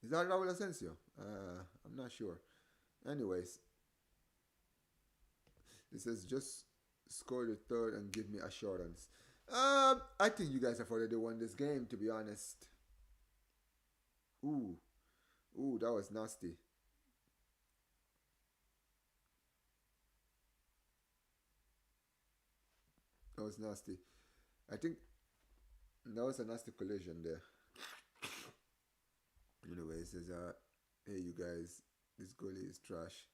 Is that Raul Asensio? I'm not sure. Anyways, it says just score the third and give me assurance. I think you guys have already won this game, to be honest. Ooh, ooh, that was nasty. That was nasty. I think that was a nasty collision there. Anyway, it says, hey, you guys, this goalie is trash.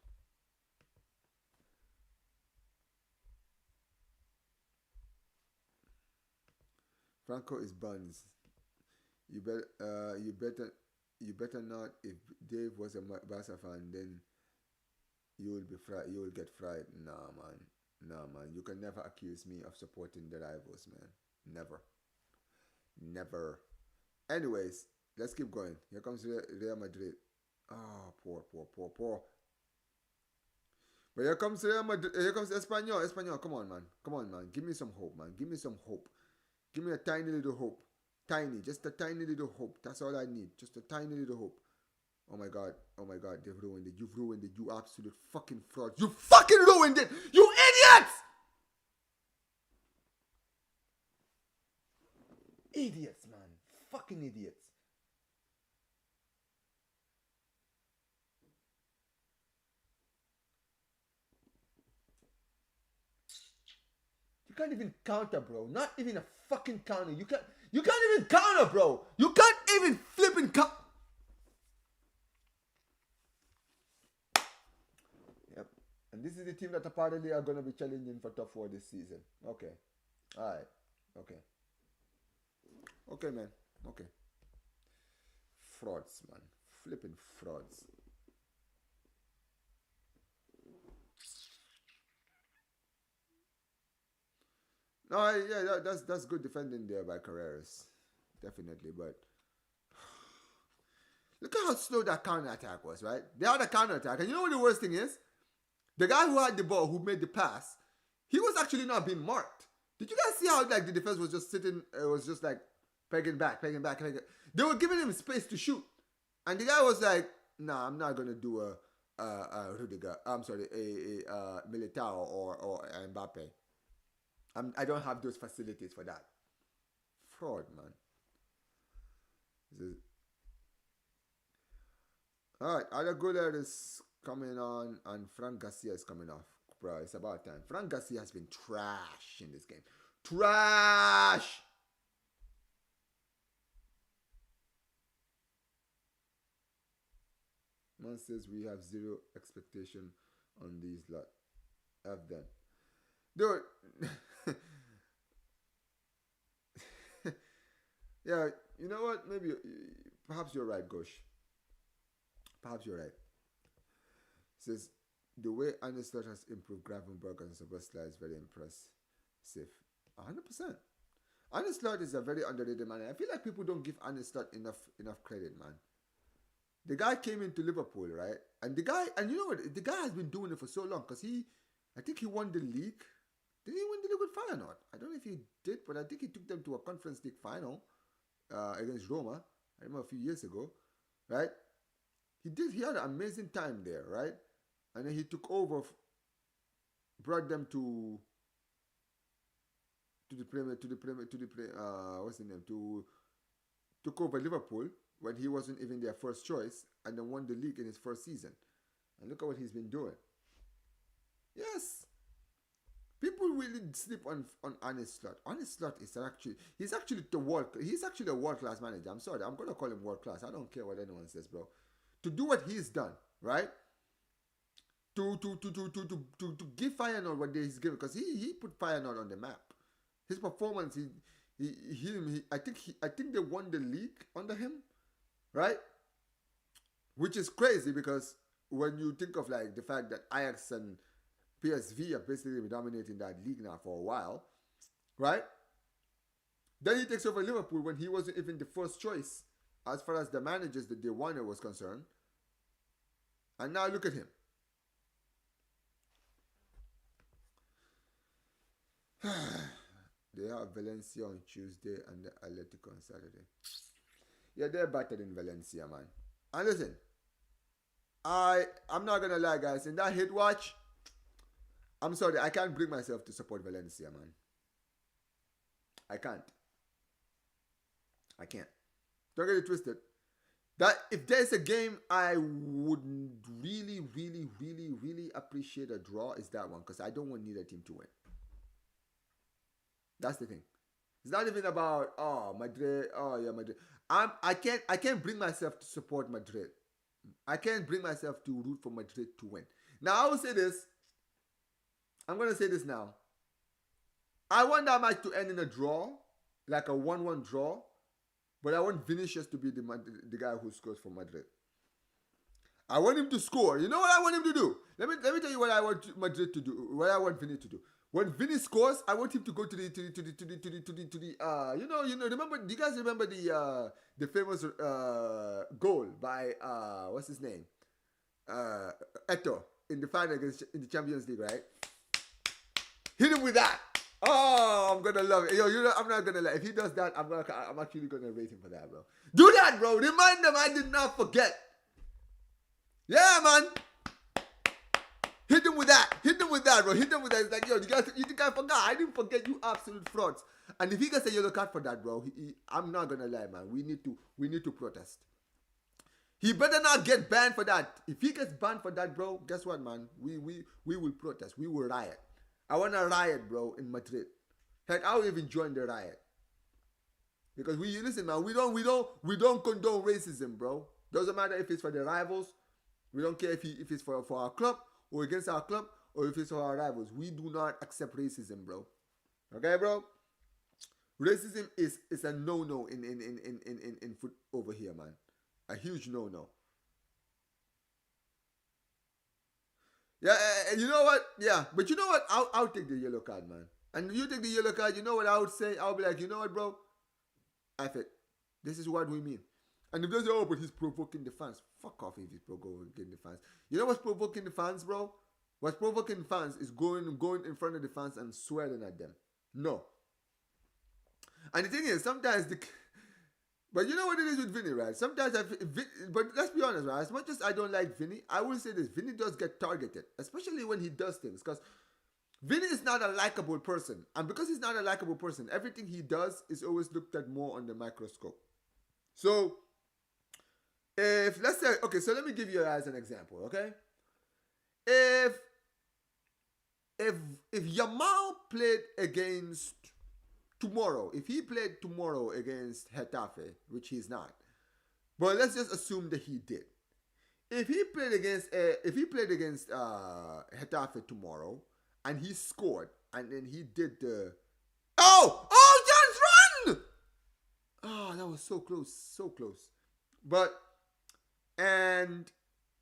Franco is buns. You better not. If Dave was a Barca fan, then you will be fried. You will get fried. Nah, man. Nah, man. You can never accuse me of supporting the rivals, man. Never. Never. Anyways, let's keep going. Here comes Real Madrid. Oh, poor, poor, poor, poor. But here comes Real Madrid. Here comes Espanol. Espanol, come on, man. Come on, man. Give me some hope, man. Give me some hope. Give me a tiny little hope. Tiny. Just a tiny little hope. That's all I need. Just a tiny little hope. Oh my god. Oh my god. They've ruined it. You've ruined it. You absolute fucking fraud. You fucking ruined it. You idiots! Idiots, man. Fucking idiots. You can't even counter, bro. Not even a fucking counter. You can't even counter, bro. You can't even flipping counter. Yep. And this is the team that apparently are going to be challenging for top 4 this season. Okay. Alright. Okay. Okay, man. Okay. Frauds, man. Flipping frauds. No, yeah, that's good defending there by Carreras. Definitely, but look at how slow that counter attack was, right? They had a counter attack, and you know what the worst thing is? The guy who had the ball, who made the pass, he was actually not being marked. Did you guys see how like the defense was just sitting? It was just like pegging back, pegging back, pegging. They were giving him space to shoot, and the guy was like, "Nah, I'm not gonna do a Rudiger. I'm sorry, a Militau or Mbappe. I don't have those facilities for that. Fraud, man. All right, other goaler is coming on, and Frank Garcia is coming off. Bro, it's about time. Frank Garcia has been trash in this game. Trash! Man says we have zero expectation on these lot. Have them. Dude. Yeah, you know what? Maybe, perhaps you're right, Gosh. Perhaps you're right. It says the way Anistot has improved Gravenberg and Sebastian is very impressive. 100%. Anistot is a very underrated man. I feel like people don't give Anistot enough credit, man. The guy came into Liverpool, right? And you know what? The guy has been doing it for so long because I think he won the league. Did he win the league with Feyenoord? I don't know if he did, but I think he took them to a Conference League final against Roma. I remember a few years ago, right? He had an amazing time there, right? And then he took over, brought them to the Premier what's the name, to took over Liverpool when he wasn't even their first choice, and then won the league in his first season. And look at what he's been doing. Yes, people really sleep on Honest Slot. Honest Slot is he's actually a world class manager. I'm sorry, I'm gonna call him world class. I don't care what anyone says, bro. To do what he's done, right? To give Feyenoord what he's given, because he put Feyenoord on the map. His performance, I think they won the league under him, right? Which is crazy because when you think of like the fact that Ajax and PSV have basically been dominating that league now for a while, right? Then he takes over Liverpool when he wasn't even the first choice as far as the managers that they wanted was concerned. And now look at him. They have Valencia on Tuesday and the Atletico on Saturday. Yeah, they're better than Valencia, man. And listen, I'm not gonna lie, guys. In that hit watch, I'm sorry, I can't bring myself to support Valencia, man. I can't. I can't. Don't get it twisted. That if there's a game I would really, really, really, really appreciate a draw, is that one, because I don't want neither team to win. That's the thing. It's not even about Madrid. Oh yeah, Madrid. I can't bring myself to support Madrid. I can't bring myself to root for Madrid to win. Now I will say this. I'm gonna say this now. I want that match to end in a draw, like a 1-1 draw. But I want Vinicius to be the guy who scores for Madrid. I want him to score. You know what I want him to do? Let me tell you what I want Madrid to do. What I want Vinny to do. When Vinny scores, I want him to go to the remember, do you guys remember the famous goal by what's his name? Eto in the final in the Champions League, right? Hit him with that. Oh, I'm gonna love it. Yo, I'm not gonna lie. If he does that, I'm actually gonna rate him for that, bro. Do that, bro. Remind them I did not forget. Yeah, man. Hit him with that. Hit them with that, bro. Hit them with that. It's like, yo, you think I forgot? I didn't forget, you absolute frauds. And if he gets a yellow card for that, bro, I'm not gonna lie, man. We need to protest. He better not get banned for that. If he gets banned for that, bro, guess what, man? We will protest. We will riot. I want a riot, bro, in Madrid. Heck, I will even join the riot. Because listen, man, we don't condone racism, bro. Doesn't matter if it's for the rivals. We don't care if it's for our club or against our club or if it's for our rivals. We do not accept racism, bro. Okay, bro? Racism is a no-no in foot over here, man. A huge no-no. Yeah, you know what? Yeah, but you know what? I'll take the yellow card, man. And you take the yellow card, you know what I would say? I'll be like, you know what, bro? F it. This is what we mean. And if they say, oh, but he's provoking the fans. Fuck off if he's provoking the fans. You know what's provoking the fans, bro? What's provoking the fans is going in front of the fans and swearing at them. No. And the thing is, sometimes but you know what it is with Vinny, right? Sometimes but let's be honest, right? As much as I don't like Vinny, I will say this: Vinny does get targeted, especially when he does things. Because Vinny is not a likable person, and because he's not a likable person, everything he does is always looked at more on the microscope. So, if let's say, okay, so let me give you guys an example, okay? If Yamal played against tomorrow, if he played tomorrow against Getafe, which he's not, but let's just assume that he did. If he played against Getafe tomorrow and he scored and then he did the John's run! Oh, that was so close. But and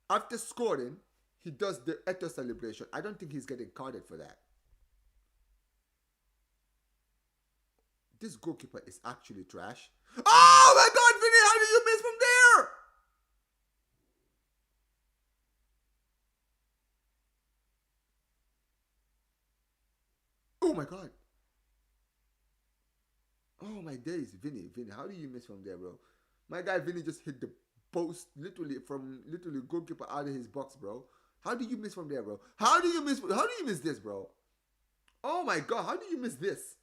after scoring, he does the Eto celebration. I don't think he's getting carded for that. This goalkeeper is actually trash. Oh my God, Vinny, how did you miss from there? Oh my God. Oh my days, Vinny, how do you miss from there, bro? My guy Vinny just hit the post literally goalkeeper out of his box, bro. How do you miss from there, bro? How do you miss this, bro? Oh my God, how do you miss this?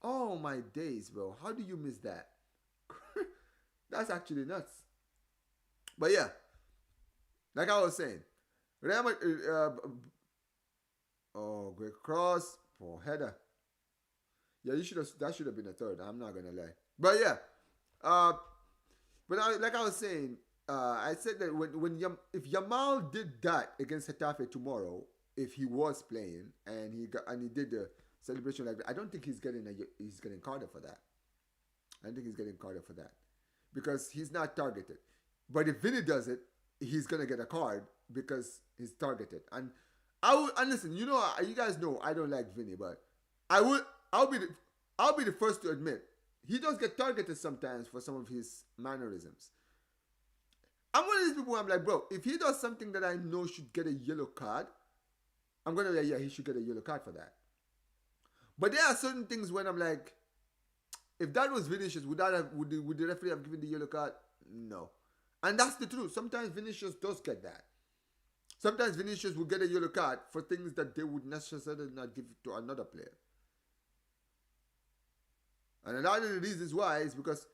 Oh my days, bro. How do you miss that? That's actually nuts. But yeah, like I was saying, Real Madrid, great cross for header. Yeah, that should have been a third. I'm not gonna lie. But yeah, like I was saying, I said that if Yamal did that against Getafe tomorrow, if he was playing and he did the celebration like that, I don't think he's getting carded for that. I don't think he's getting carded for that because he's not targeted. But if Vinny does it, he's gonna get a card because he's targeted. And listen, you guys know I don't like Vinny, but I'll be the first to admit he does get targeted sometimes for some of his mannerisms. I'm one of these people who I'm like, bro, if he does something that I know should get a yellow card, I'm gonna be like, yeah, he should get a yellow card for that. But there are certain things when I'm like, if that was Vinicius, would the referee have given the yellow card? No. And that's the truth. Sometimes Vinicius does get that. Sometimes Vinicius will get a yellow card for things that they would necessarily not give to another player. And a lot of the reasons why is because,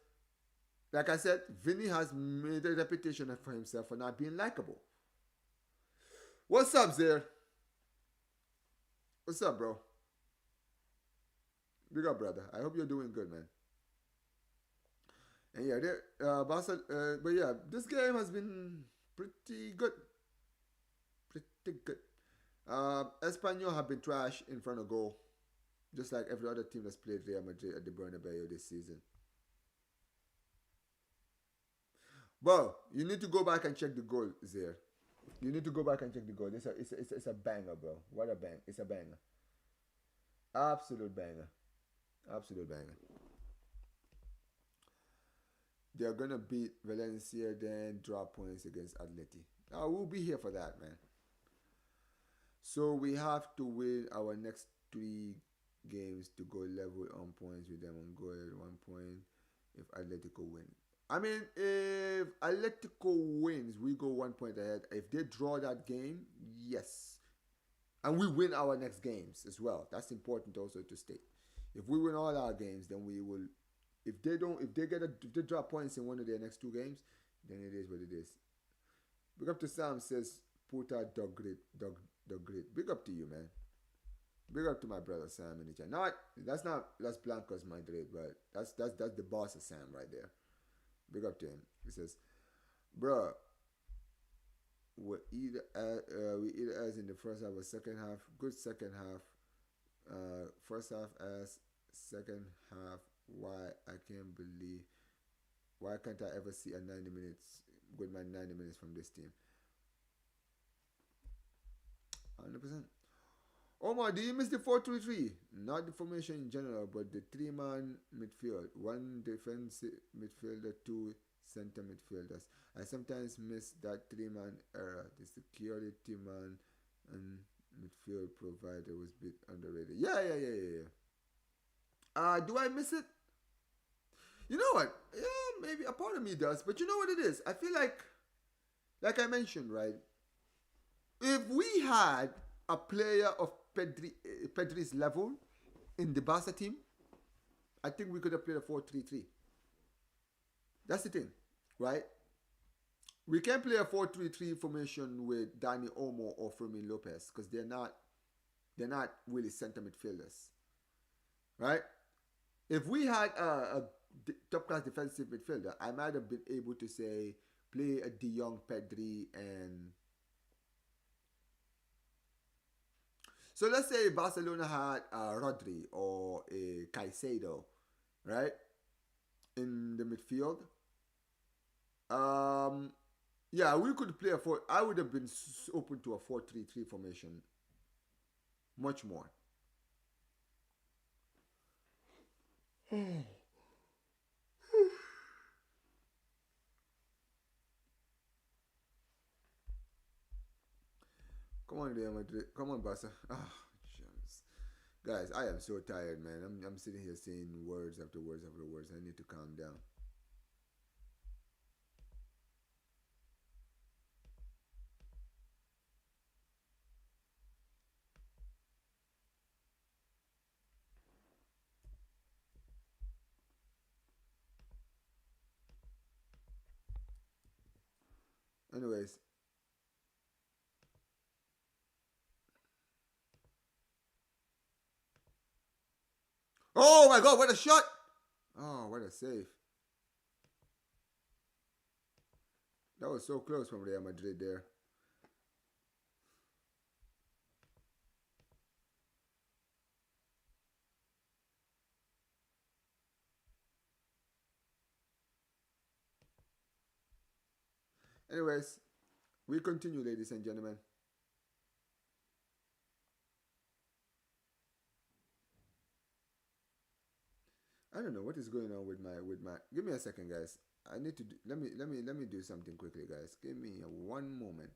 like I said, Vinny has made a reputation for himself for not being likable. What's up, there? What's up, bro? Big up, brother. I hope you're doing good, man. And yeah, but yeah, this game has been pretty good. Pretty good. Espanol have been trash in front of goal, just like every other team that's played Real Madrid at the Bernabeu this season. Bro, you need to go back and check the goal there. You need to go back and check the goal. It's a banger, bro. What a bang. It's a banger. Absolute banger. Absolute banger. They're going to beat Valencia, then drop points against Atleti. Now, we'll be here for that, man. So we have to win our next 3 games to go level on points with them and go at 1 point if Atletico win. I mean, if Atletico wins, we go 1 point ahead. If they draw that game, yes. And we win our next games as well. That's important also to state. If we win all our games, then we will. If they drop points in one of their next 2 games, then it is what it is. Big up to Sam says, Puta dog grit. Big up to you, man. Big up to my brother Sam in the chat. That's not Las Blancas Madrid, but that's the boss of Sam right there. Big up to him. He says, bruh, we either as in the first half or second half. Good second half. First half as second half. Why can't I ever see a 90 minutes good man 90 minutes from this team? 100%. Omar, do you miss the 4-3-3? Not the formation in general, but the 3-man midfield. 1 defensive midfielder, 2 center midfielders. I sometimes miss that 3-man era. The security man and midfield provider was a bit underrated. Yeah. Do I miss it? You know what? Yeah, maybe a part of me does. But you know what it is? I feel like I mentioned, right? If we had a player of Pedri's level in the Barca team, I think we could have played a 4-3-3. That's the thing, right? We can't play a 4-3-3 formation with Dani Olmo or Fermin Lopez because they're not really center midfielders, right? If we had a top-class defensive midfielder, I might have been able to say play a De Jong, Pedri, and so let's say Barcelona had a Rodri or a Caicedo, right, in the midfield. Yeah, we could play a 4. I would have been open to a 4-3-3 formation much more. Come on, Real Madrid. Come on, Barca. Guys, I am so tired, man. I'm sitting here saying words after words after words. I need to calm down. Anyways. Oh my God, what a shot! Oh, what a save. That was so close from Real Madrid there. Anyways, we continue, ladies and gentlemen. I don't know what is going on with my. Give me a second, guys. I need to let me do something quickly, guys. Give me one moment.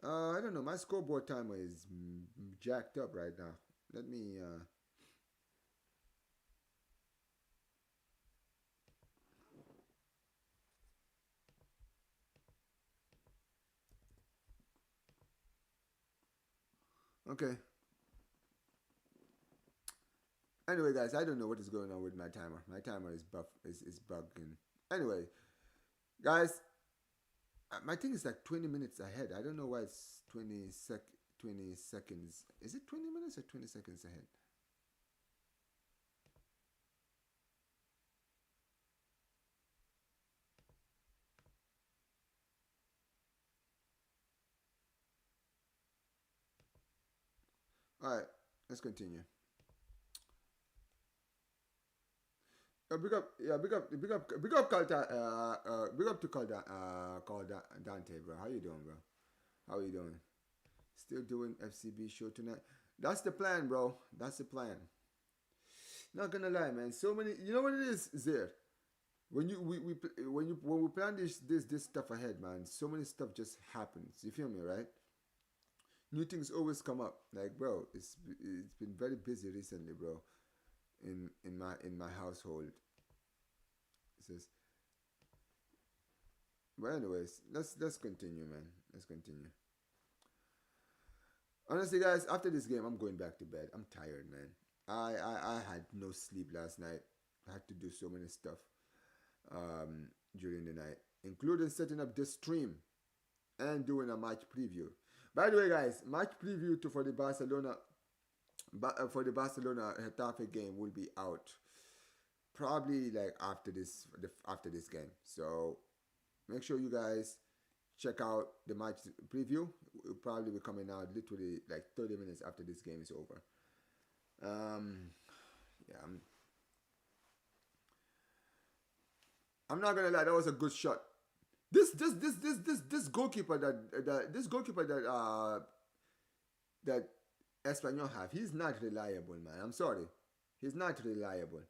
I don't know. My scoreboard timer is jacked up right now. Let me Okay. Anyway, guys, I don't know what is going on with my timer. My timer is bugging. Anyway, guys, my thing is like 20 minutes ahead. I don't know why it's 20 seconds. Is it 20 minutes or 20 seconds ahead? All right, let's continue. Big up, big up to Dante, bro. How you doing, bro? How you doing? Still doing FCB show tonight? That's the plan, bro. That's the plan. Not gonna lie, man. So many. You know what it is there. When you when we plan this stuff ahead, man. So many stuff just happens. You feel me, right? New things always come up. Like, bro, it's been very busy recently, bro. In my household. It says, but anyways, let's continue, man. Let's continue. Honestly, guys, after this game, I'm going back to bed. I'm tired, man. I had no sleep last night. I had to do so many stuff during the night, including setting up this stream and doing a match preview. By the way, guys, match preview for the Barcelona Getafe game will be out probably like after this game. So make sure you guys check out the match preview. It will probably be coming out literally like 30 minutes after this game is over. Yeah, I'm not gonna lie, that was a good shot. This goalkeeper that Espanol have, he's not reliable, man. I'm sorry, he's not reliable.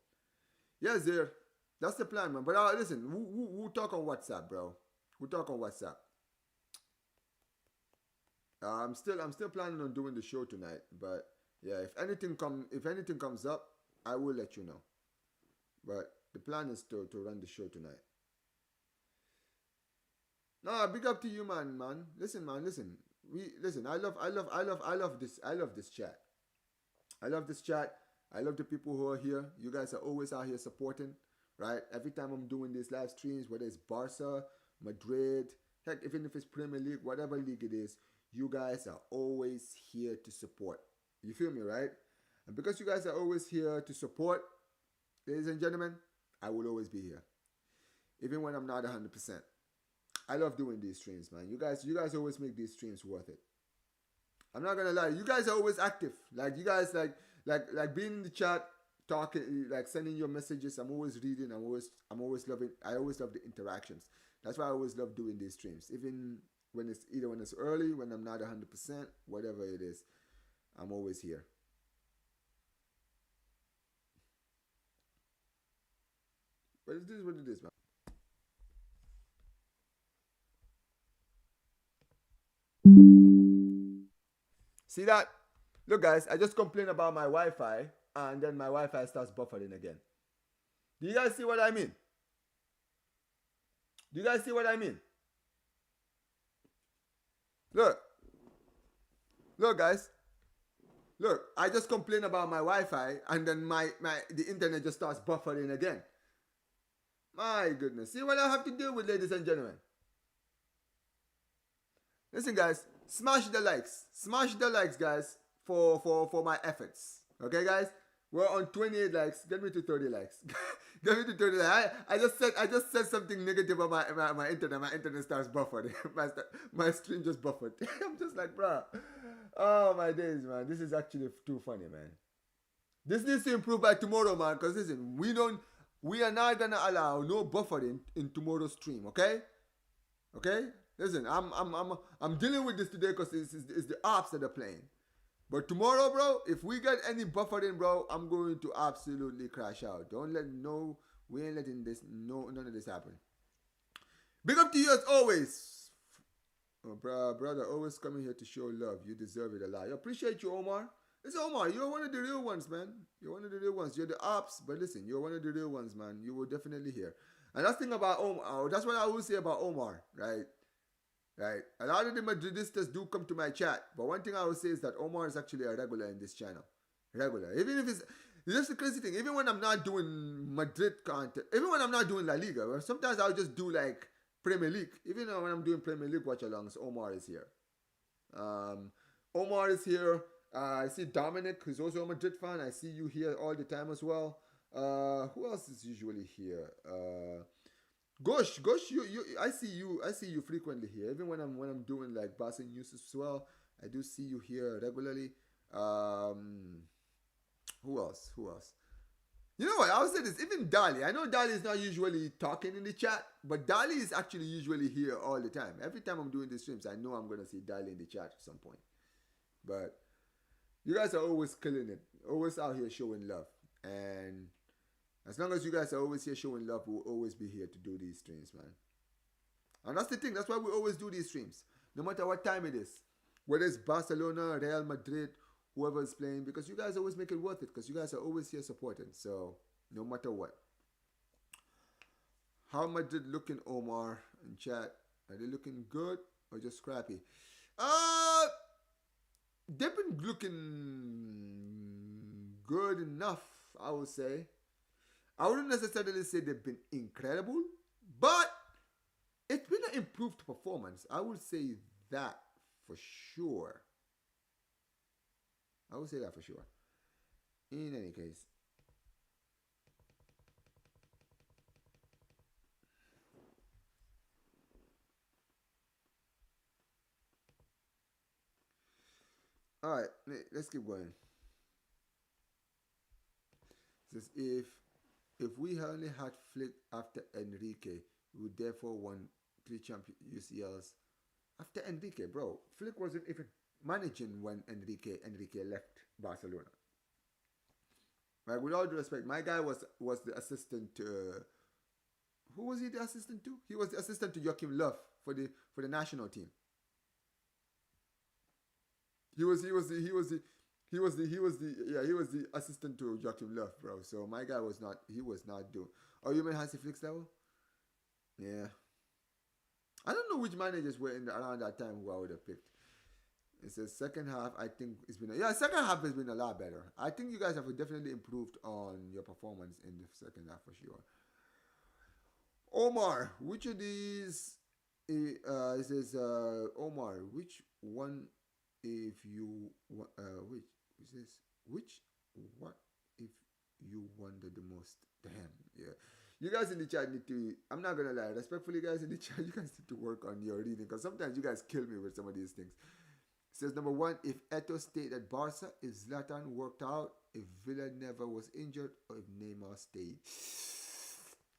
Yes, there. That's the plan, man. But listen, we'll talk on WhatsApp, bro. We'll talk on WhatsApp. I'm still planning on doing the show tonight, but yeah, if anything comes up, I will let you know. But the plan is to run the show tonight. No, big up to you, man, man. Listen, man, listen. We listen. I love this chat. I love this chat. I love the people who are here. You guys are always out here supporting, right? Every time I'm doing these live streams, whether it's Barca, Madrid, heck, even if it's Premier League, whatever league it is, you guys are always here to support. You feel me, right? And because you guys are always here to support, ladies and gentlemen, I will always be here, even when I'm not 100%. I love doing these streams, man. You guys always make these streams worth it. I'm not gonna lie, you guys are always active. Like you guys like being in the chat, talking, like sending your messages. I'm always reading. I'm always loving. I always love the interactions. That's why I always love doing these streams, even when it's early, when I'm not 100%, whatever it is, I'm always here. But it is what it is, man. See that? Look, guys, I just complained about my Wi-Fi, and then my Wi-Fi starts buffering again. Do you guys see what I mean? Do you guys see what I mean? Look, look, guys. Look, I just complained about my Wi-Fi, and then the internet just starts buffering again. My goodness. See what I have to deal with, ladies and gentlemen. Listen, guys, smash the likes. Smash the likes, guys, for my efforts. Okay, guys? We're on 28 likes. Get me to 30 likes. Get me to 30 likes. I just said something negative about my internet. My internet starts buffering. my screen just buffered. I'm just like, bruh. Oh my days, man. This is actually too funny, man. This needs to improve by tomorrow, man. Because listen, we are not gonna allow no buffering in tomorrow's stream, okay? Okay? Listen, I'm dealing with this today because it's the ops that are playing. But tomorrow, bro, if we get any buffering, bro, I'm going to absolutely crash out. We ain't letting none of this happen. Big up to you as always. Oh, brother, always coming here to show love. You deserve it a lot. I appreciate you, Omar. Listen, Omar, you're one of the real ones, man. You're one of the real ones. You're the ops, but listen, you're one of the real ones, man. You were definitely here. And that's the thing about Omar. That's what I always say about Omar, right? Right? A lot of the Madridistas do come to my chat, but one thing I will say is that Omar is actually a regular in this channel. Regular. Even if it's just the crazy thing. Even when I'm not doing Madrid content, even when I'm not doing La Liga, sometimes I'll just do like Premier League. Even when I'm doing Premier League watch-alongs, Omar is here. Um, Omar is here. I see Dominic, who's also a Madrid fan. I see you here all the time as well. Who else is usually here? Gosh, I see you frequently here. Even when I'm doing like Barca news as well, I do see you here regularly. Um, who else? Who else? You know what? I would say this. Even Dali. I know Dali is not usually talking in the chat, but Dali is actually usually here all the time. Every time I'm doing the streams, I know I'm gonna see Dali in the chat at some point. But you guys are always killing it. Always out here showing love. And as long as you guys are always here showing love, we'll always be here to do these streams, man. And that's the thing. That's why we always do these streams. No matter what time it is. Whether it's Barcelona, Real Madrid, whoever is playing. Because you guys always make it worth it. Because you guys are always here supporting. So, no matter what. How Madrid looking, Omar, in chat? Are they looking good or just crappy? They've been looking good enough, I would say. I wouldn't necessarily say they've been incredible, but it's been an improved performance. I would say that for sure. I would say that for sure. In any case. Alright, let's keep going. It says if we only had Flick after Enrique, we would therefore won 3 champion UCLs. After Enrique, bro, Flick wasn't even managing when Enrique left Barcelona. Like, with all due respect, my guy was the assistant to who was he the assistant to? He was the assistant to Joachim Löw for the national team. He was the assistant to Joachim Löw, bro. So my guy was not doing. Oh, you mean Hansi Flick's level? Yeah. I don't know which managers were around that time who I would have picked. It says second half. I think it's been second half has been a lot better. I think you guys have definitely improved on your performance in the second half for sure. Omar, which of these? It says Omar, which one? If you which is this? Which what if you wonder the most? Damn, yeah. You guys in the chat need to. I'm not gonna lie, respectfully, guys in the chat, you guys need to work on your reading because sometimes you guys kill me with some of these things. It says number 1, if Eto'o stayed at Barca, if Zlatan worked out, if Villa never was injured, or if Neymar stayed.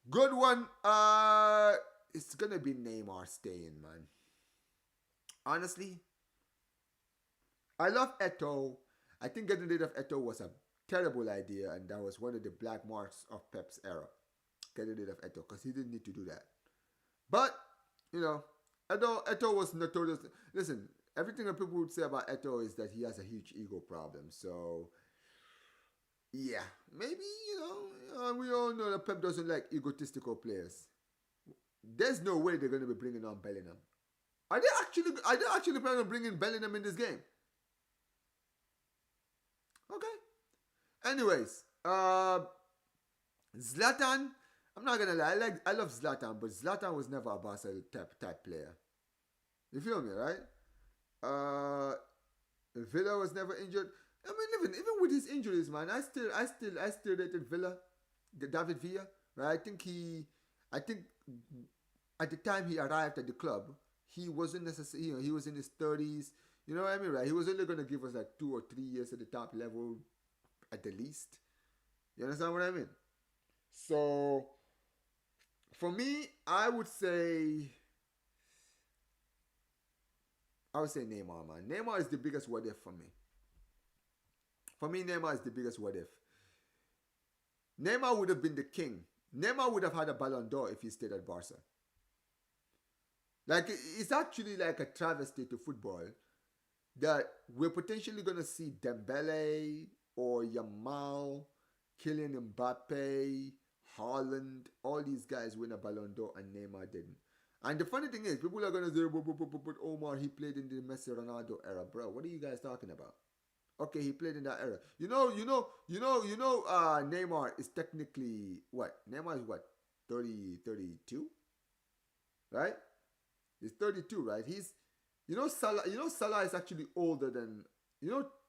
Good one. It's gonna be Neymar staying, man. Honestly, I love Eto'o. I think getting rid of Eto'o was a terrible idea, and that was one of the black marks of Pep's era. Getting rid of Eto'o, because he didn't need to do that. But, you know, Eto'o was notorious. Listen, everything that people would say about Eto'o is that he has a huge ego problem. So, yeah, maybe, we all know that Pep doesn't like egotistical players. There's no way they're going to be bringing on Bellingham. Are they actually planning on bringing Bellingham in this game? Okay. Anyways, Zlatan, I'm not gonna lie, I love Zlatan, but Zlatan was never a Barca type player. You feel me, right? Villa was never injured. I mean, even with his injuries, man, I still rated Villa, David Villa, right? I think at the time he arrived at the club, he wasn't necessarily, he was in his 30s. You know what I mean, right? He was only going to give us like 2 or 3 years at the top level at the least. You understand what I mean? So, for me, I would say Neymar, man. Neymar is the biggest what if for me. For me, Neymar is the biggest what if. Neymar would have been the king. Neymar would have had a Ballon d'Or if he stayed at Barca. Like, it's actually like a travesty to football that we're potentially going to see Dembele or Yamal, Kylian Mbappe, Haaland, all these guys win a Ballon d'Or and Neymar didn't. And the funny thing is, people are gonna say, but Omar, he played in the Messi Ronaldo era, bro. What are you guys talking about? Okay, he played in that era. Neymar is technically what? Neymar is what? 30, 32, right? He's 32, right? Salah is actually older than,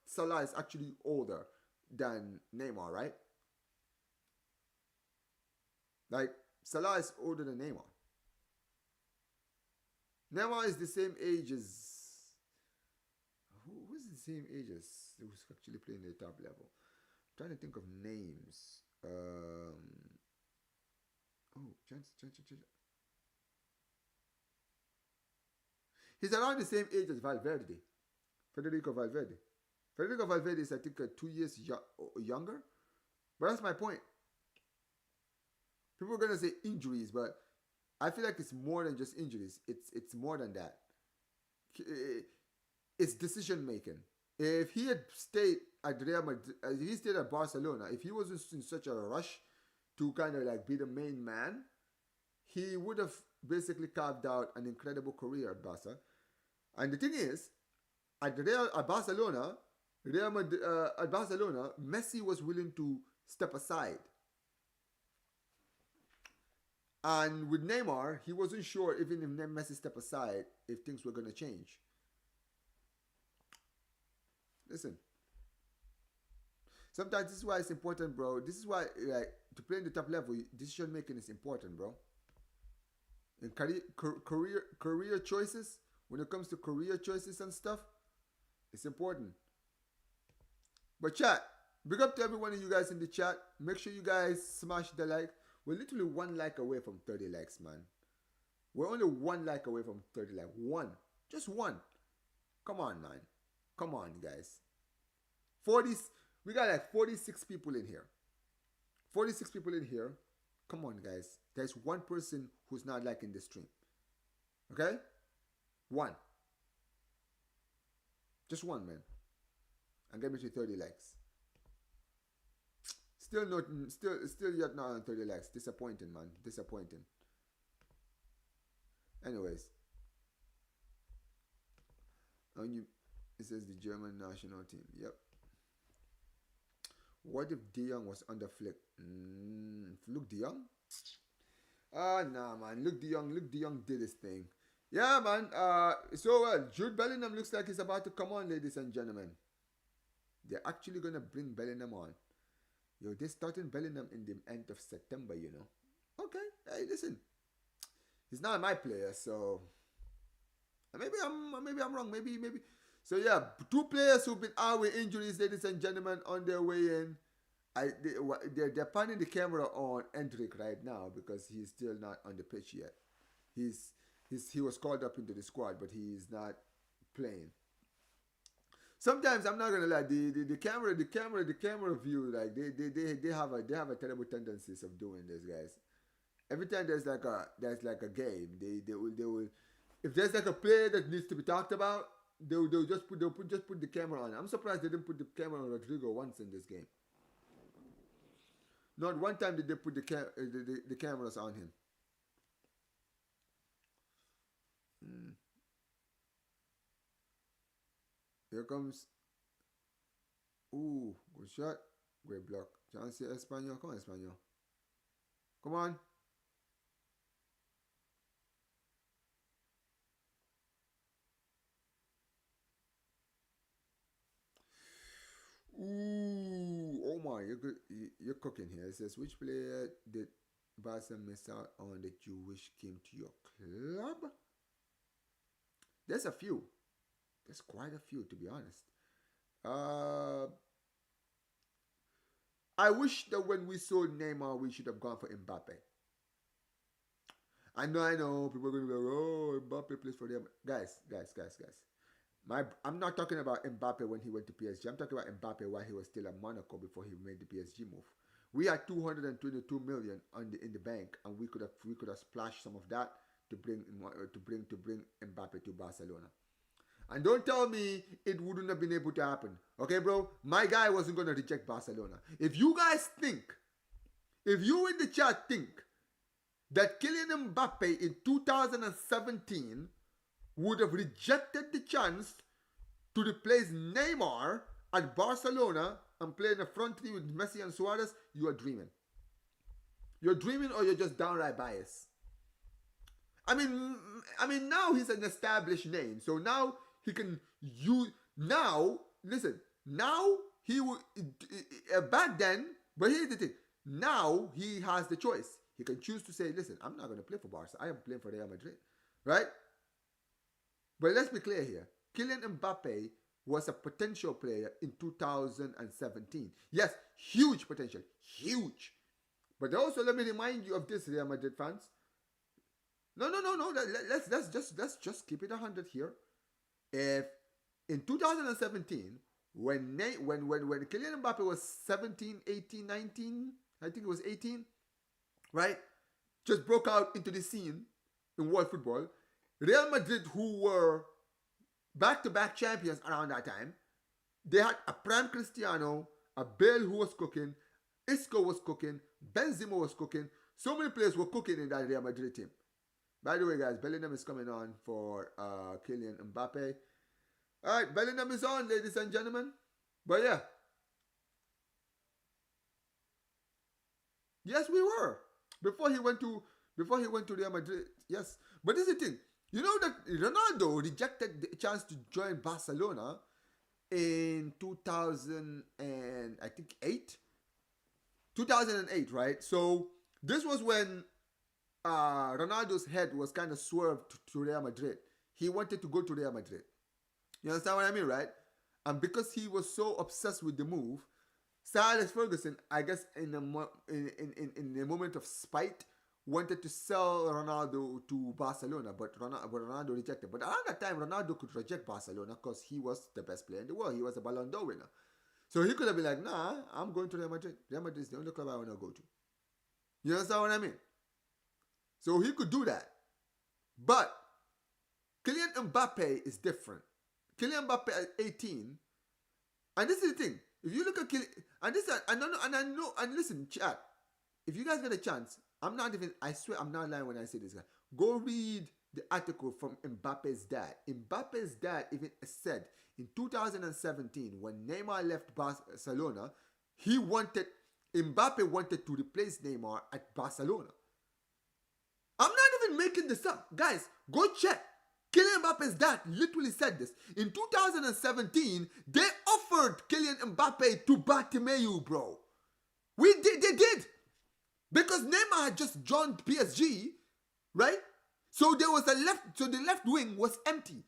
Salah is actually older than Neymar, right? Like, Salah is older than Neymar. Neymar is the same age as, who's the same age as who's actually playing the top level? I'm trying to think of names. He's around the same age as Valverde, Federico Valverde. Federico Valverde is, I think, 2 years younger. But that's my point. People are gonna say injuries, but I feel like it's more than just injuries. It's more than that. It's decision making. If he had stayed at Real Madrid, if he stayed at Barcelona, if he wasn't in such a rush to kind of like be the main man, he would have basically carved out an incredible career at Barca. And the thing is, at Barcelona, Messi was willing to step aside. And with Neymar, he wasn't sure even if Messi stepped aside if things were going to change. Listen, sometimes this is why it's important, bro. This is why, like, to play in the top level, decision making is important, bro. In career choices, when it comes to career choices and stuff, it's important. But chat, big up to every one of you guys in the chat. Make sure you guys smash the like. We're literally 1 like away from 30 likes, man. We're only 1 like away from 30 likes. One. Just one. Come on, man. Come on, guys. We got like 46 people in here. 46 people in here. Come on, guys. There's one person who's not liking the stream. Okay? One. Just one, man. And get me to 30 likes. Still yet not on 30 likes. Disappointing, man. Disappointing. Anyways. It says the German national team. Yep. What if De Jong was under Flick? Luke De Jong? Nah, man. Luke De Jong did his thing. Yeah, man. Jude Bellingham looks like he's about to come on, ladies and gentlemen. They're actually going to bring Bellingham on. Yo, they're starting Bellingham in the end of September, you know. Okay. Hey, listen. He's not my player, so maybe I'm wrong. Maybe. So yeah, 2 players who've been out with injuries, ladies and gentlemen, on their way in. They're panning the camera on Hendrick right now because he's still not on the pitch yet. He was called up into the squad, but he's not playing. Sometimes I'm not gonna lie, the camera view, like they have a terrible tendencies of doing this, guys. Every time there's like a game, they will if there's like a player that needs to be talked about, they'll just put the camera on. I'm surprised they didn't put the camera on Rodrigo once in this game. Not one time did they put the cameras on him. Here comes. Ooh, good shot. Great block. Chance Espanol. Come on, Espanol. Come on. Ooh, oh my, you're cooking here. It says, which player did Barca miss out on that you wish came to your club? There's a few. There's quite a few, to be honest. I wish that when we sold Neymar, we should have gone for Mbappe. I know. People are going to be like, oh, Mbappe plays for them. Guys. I'm not talking about Mbappe when he went to PSG. I'm talking about Mbappe while he was still at Monaco before he made the PSG move. We had 222 million in the bank, and we could have splashed some of that to bring Mbappe to Barcelona. And don't tell me it wouldn't have been able to happen. Okay, bro? My guy wasn't going to reject Barcelona. If you guys think, if you in the chat think that Kylian Mbappe in 2017 would have rejected the chance to replace Neymar at Barcelona and play in the front three with Messi and Suarez, you are dreaming. You're dreaming or you're just downright biased. I mean, now he's an established name, so now he can use. Now, listen. Now he will. Back then, but here's the thing. Now he has the choice. He can choose to say, "Listen, I'm not going to play for Barca. I am playing for Real Madrid," right? But let's be clear here. Kylian Mbappe was a potential player in 2017. Yes, huge potential, huge. But also, let me remind you of this, Real Madrid fans. No. Let's just keep it 100 here. If in 2017, when Kylian Mbappe was 17, 18, 19, I think it was 18, right? Just broke out into the scene in world football. Real Madrid, who were back-to-back champions around that time, they had a prime Cristiano, a Bale who was cooking, Isco was cooking, Benzema was cooking. So many players were cooking in that Real Madrid team. By the way, guys, Bellingham is coming on for Kylian Mbappe. All right, Bellingham is on, ladies and gentlemen. But yeah. Yes, we were. Before he went to Real Madrid. Yes. But this is the thing. You know that Ronaldo rejected the chance to join Barcelona in 2008, right? So this was when Ronaldo's head was kind of swerved to Real Madrid. He wanted to go to Real Madrid. You understand what I mean, right? And because he was so obsessed with the move, Sir Alex Ferguson, I guess in a moment of spite, wanted to sell Ronaldo to Barcelona, but Ronaldo rejected. But around that time, Ronaldo could reject Barcelona because he was the best player in the world. He was a Ballon d'Or winner. So he could have been like, nah, I'm going to Real Madrid. Real Madrid is the only club I want to go to. You understand what I mean? So he could do that. But Kylian Mbappe is different. Kylian Mbappe at 18, and this is the thing. If you look at Kylian, and listen, chat, if you guys get a chance, I swear I'm not lying when I say this, guy. Go read the article from Mbappe's dad. Mbappe's dad even said in 2017, when Neymar left Barcelona, Mbappe wanted to replace Neymar at Barcelona. I'm not even making this up. Guys, go check. Kylian Mbappe's dad literally said this. In 2017, they offered Kylian Mbappe to Bartomeu, bro. They did. Because Neymar had just joined PSG, right? So there was the left wing was empty.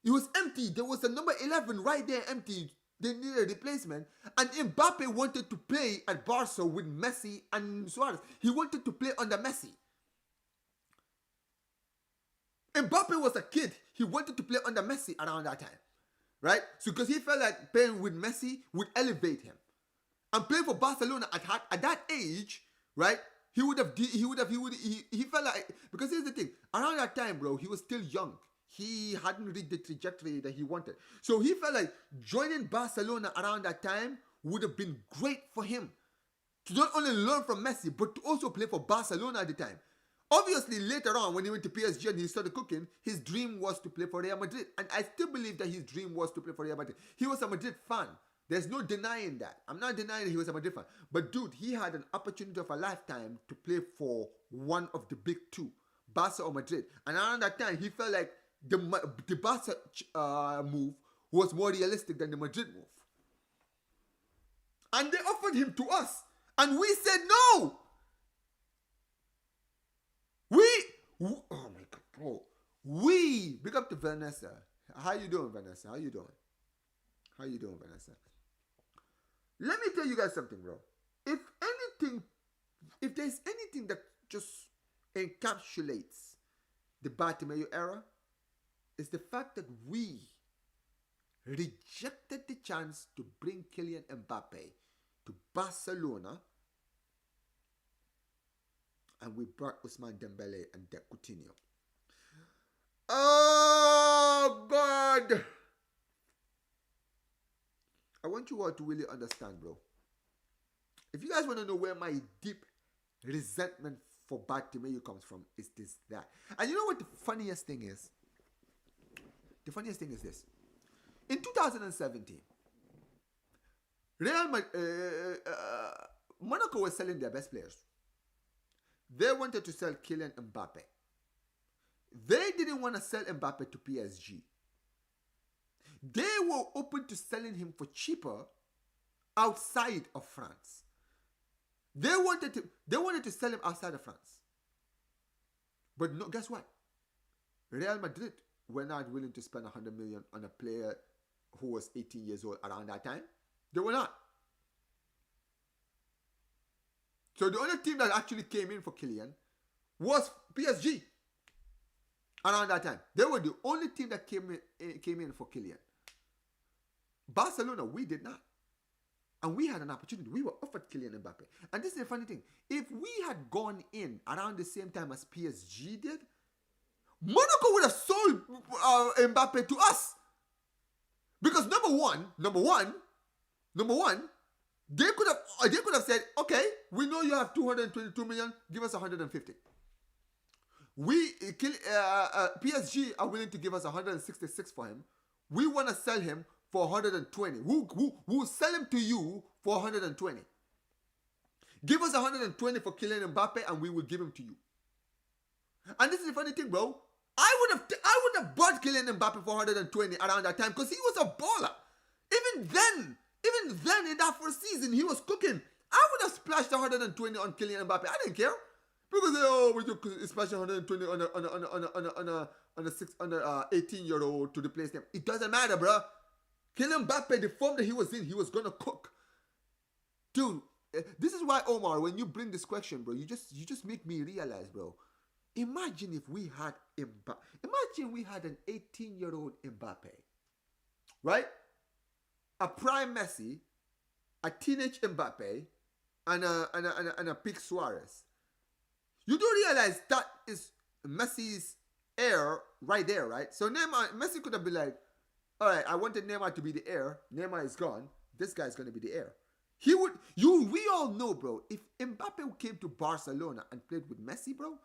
It was empty. There was a number 11 right there empty. They needed a replacement. And Mbappe wanted to play at Barca with Messi and Suarez. He wanted to play under Messi. Mbappe was a kid. He wanted to play under Messi around that time, right? So because he felt like playing with Messi would elevate him, and playing for Barcelona at that age, right? He felt like, because here's the thing, around that time, bro, he was still young. He hadn't reached the trajectory that he wanted. So he felt like joining Barcelona around that time would have been great for him to not only learn from Messi, but to also play for Barcelona at the time. Obviously, later on, when he went to PSG and he started cooking, his dream was to play for Real Madrid. And I still believe that his dream was to play for Real Madrid. He was a Madrid fan. There's no denying that. I'm not denying that he was a Madrid fan. But dude, he had an opportunity of a lifetime to play for one of the big two, Barca or Madrid. And around that time, he felt like the Barca move was more realistic than the Madrid move. And they offered him to us. And we said no. Oh my God, bro. Big up to Vanessa. How you doing, Vanessa? How you doing, Vanessa? Let me tell you guys something, bro. If there's anything that just encapsulates the Bartomeu era, it's the fact that we rejected the chance to bring Kylian Mbappe to Barcelona, and we brought Ousmane Dembele and Coutinho. Oh, God! I want you all to really understand, bro. If you guys want to know where my deep resentment for Bartomeu comes from is this, that. And you know what the funniest thing is? The funniest thing is this. In 2017, Monaco was selling their best players. They wanted to sell Kylian Mbappe. They didn't want to sell Mbappe to PSG. They were open to selling him for cheaper outside of France. They wanted to sell him outside of France. But no, guess what? Real Madrid were not willing to spend 100 million on a player who was 18 years old around that time. They were not. So the only team that actually came in for Kylian was PSG around that time. They were the only team that came in for Kylian. Barcelona, we did not. And we had an opportunity. We were offered Kylian Mbappe. And this is the funny thing. If we had gone in around the same time as PSG did, Monaco would have sold Mbappe to us. Because number one, they could have said, okay, we know you have 222 million, give us 150. PSG are willing to give us 166 for him. We want to sell him for 120. We'll sell him to you for 120. Give us 120 for Kylian Mbappe and we will give him to you. And this is the funny thing, bro. I would have bought Kylian Mbappe for 120 around that time because he was a baller. Even then in that first season, he was cooking. I would have splashed 120 on Kylian Mbappe. I didn't care. Because we just splash 120 on a 18-year-old to replace them. It doesn't matter, bro. Kylian Mbappe, the form that he was in, he was gonna cook. Dude, this is why, Omar, when you bring this question, bro, you just make me realize, bro. Imagine if we had Mbappe. Imagine we had an 18-year-old Mbappe, right? A prime Messi, a teenage Mbappe, and a peak Suarez. You do realize that is Messi's heir right there, right? So Messi could have been like, all right, I wanted Neymar to be the heir. Neymar is gone. This guy's going to be the heir. We all know, bro, if Mbappe came to Barcelona and played with Messi, bro,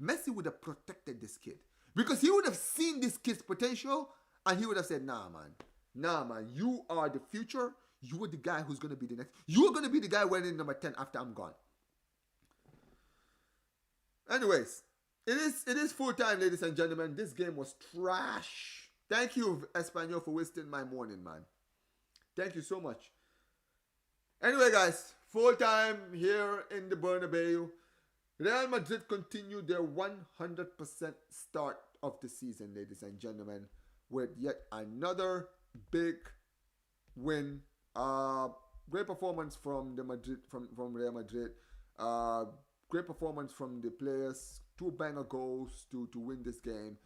Messi would have protected this kid. Because he would have seen this kid's potential and he would have said, nah, man, you are the future. You are the guy who's going to be the next. You are going to be the guy wearing number 10 after I'm gone. Anyways, it is full time, ladies and gentlemen. This game was trash. Thank you, Espanol, for wasting my morning, man. Thank you so much. Anyway, guys, full time here in the Bernabeu. Real Madrid continued their 100% start of the season, ladies and gentlemen, with yet another big win. Great performance from Real Madrid. Great performance from the players. 2 banger goals to win this game.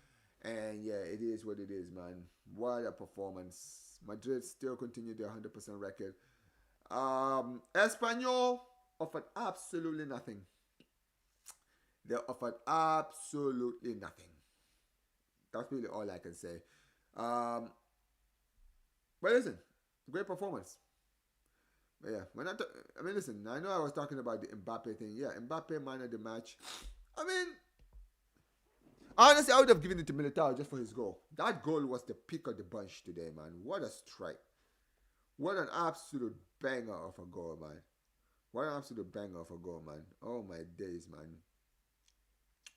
And yeah, it is what it is, man. What a performance. Madrid still continue their 100% record. Espanol offered absolutely nothing. They offered absolutely nothing. That's really all I can say. But listen, great performance. But yeah, listen, I know I was talking about the Mbappe thing. Yeah, Mbappe man of the match. I mean, honestly, I would have given it to Militau just for his goal. That goal was the pick of the bunch today, man. What a strike. What an absolute banger of a goal, man. What an absolute banger of a goal, man. Oh, my days, man.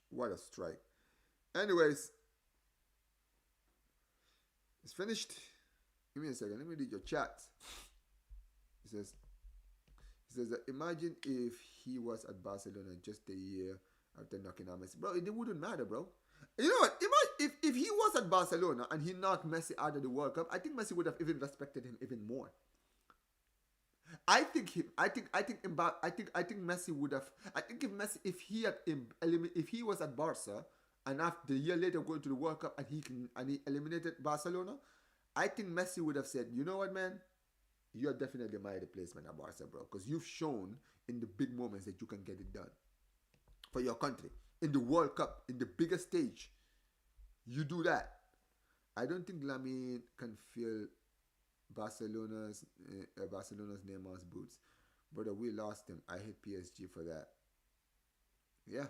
What a strike. Anyways, it's finished. Give me a second. Let me read your chat. He says that imagine if he was at Barcelona just a year after knocking out Messi. Bro, it wouldn't matter, bro. You know what? If he was at Barcelona and he knocked Messi out of the World Cup, I think Messi would have even respected him even more. I think Messi would have. I think if he was at Barca and after a year later going to the World Cup and he eliminated Barcelona, I think Messi would have said, you know what, man, you're definitely my replacement at Barca, bro, because you've shown in the big moments that you can get it done for your country in the World Cup, in the biggest stage. You do that. I don't think Lamine can feel Barcelona's Neymar's boots. Brother, we lost him. I hate PSG for that. Yeah,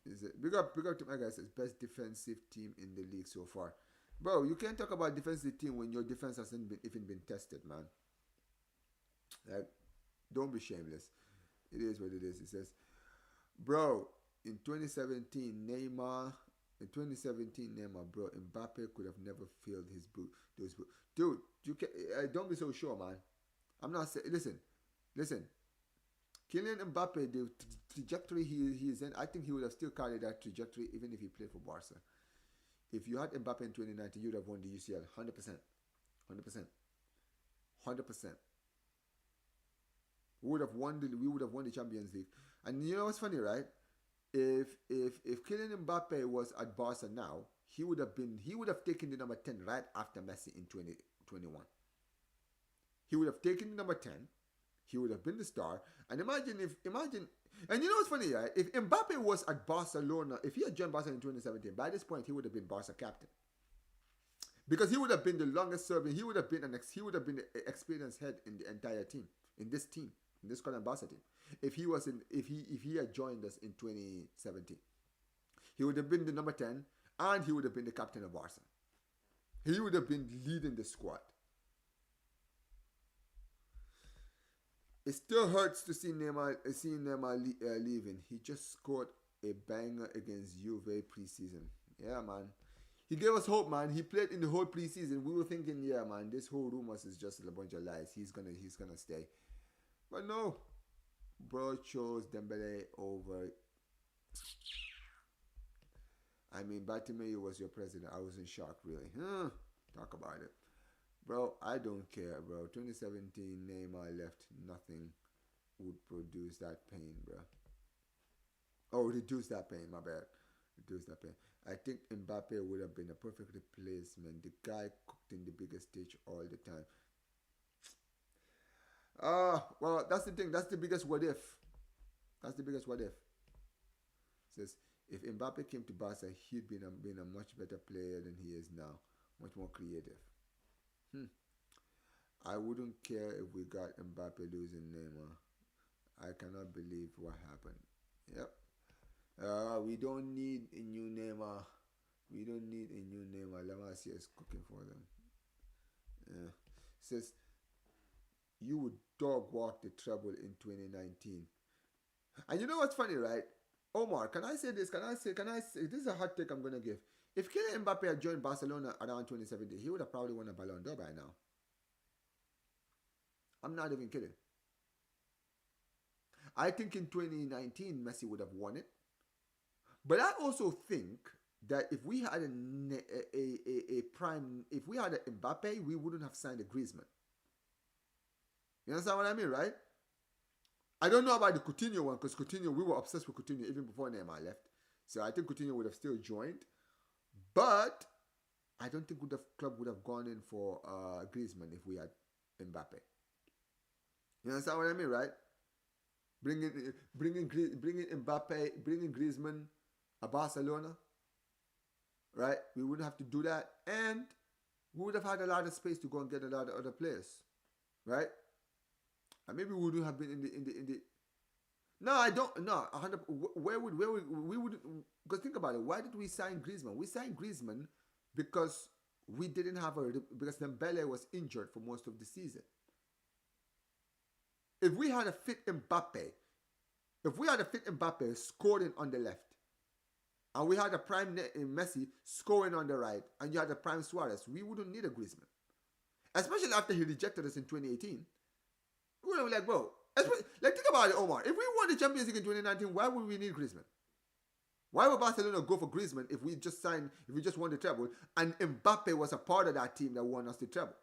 Is it big up to my guys? It's best defensive team in the league so far. Bro, you can't talk about defensive team when your defense hasn't even been tested, man. Like, don't be shameless. It is what it is. It says, bro, in 2017, Neymar. In 2017, Neymar, bro, Mbappe could have never filled his boot. Those boot. Dude, you can don't be so sure, man. I'm not saying. Listen. Kylian Mbappe, the trajectory he is in, I think he would have still carried that trajectory even if he played for Barca. If you had Mbappe in 2019, you'd have won the UCL 100%. 100%. 100%. We would have won the Champions League. And you know what's funny, right? If Kylian Mbappe was at Barca now, he would have taken the number 10 right after Messi in 2021. He would have taken the number 10. He would have been the star. And imagine, and you know what's funny, right? If Mbappe was at Barcelona, if he had joined Barcelona in 2017, by this point he would have been Barca captain. Because he would have been the longest serving, he would have been the experienced head in the entire team, in this current Barca team. If he had joined us in 2017, he would have been the number 10 and he would have been the captain of Barca. He would have been leading the squad. It still hurts to see Neymar leaving. He just scored a banger against Juve preseason. Yeah, man. He gave us hope, man. He played in the whole preseason. We were thinking, yeah, man, this whole rumors is just a bunch of lies. He's gonna stay. But no. Bro chose Dembele over. I mean, Bartomeu was your president. I was in shock, really. Talk about it. Bro, I don't care, bro. 2017, Neymar left. Nothing would produce that pain, bro. Oh, reduce that pain, my bad. Reduce that pain. I think Mbappe would have been a perfect replacement. The guy cooked in the biggest stage all the time. Well, that's the thing. That's the biggest what if. That's the biggest what if. It says, if Mbappe came to Barca, he'd been a much better player than he is now. Much more creative. I wouldn't care if we got Mbappe losing Neymar. I cannot believe what happened. Yep. We don't need a new Neymar. We don't need a new Neymar. Lamassia is cooking for them. Yeah. Says, you would dog walk the treble in 2019. And you know what's funny, right? Omar, can I say this? This is a hot take I'm going to give. If Kylian Mbappe had joined Barcelona around 2017, he would have probably won a Ballon d'Or by now. I'm not even kidding. I think in 2019, Messi would have won it. But I also think that if we had a prime, if we had a Mbappe, we wouldn't have signed a Griezmann. You understand what I mean, right? I don't know about the Coutinho one, because Coutinho, we were obsessed with Coutinho even before Neymar left. So I think Coutinho would have still joined. But I don't think the club would have gone in for Griezmann if we had Mbappe. You understand what I mean, right? Bringing Mbappe, bringing Griezmann a Barcelona, right? We wouldn't have to do that, and we would have had a lot of space to go and get a lot of other players, right? And maybe we wouldn't have been in the. No, I don't. No, 100. Where would we would? Because think about it. Why did we sign Griezmann? We signed Griezmann because we didn't have because Dembele was injured for most of the season. If we had a fit Mbappe, scoring on the left, and we had a prime Messi scoring on the right, and you had a prime Suarez, we wouldn't need a Griezmann. Especially after he rejected us in 2018. We would have been like, bro, like think about it, Omar. If we won the Champions League in 2019, why would we need Griezmann? Why would Barcelona go for Griezmann if we just won the treble, and Mbappe was a part of that team that won us the treble?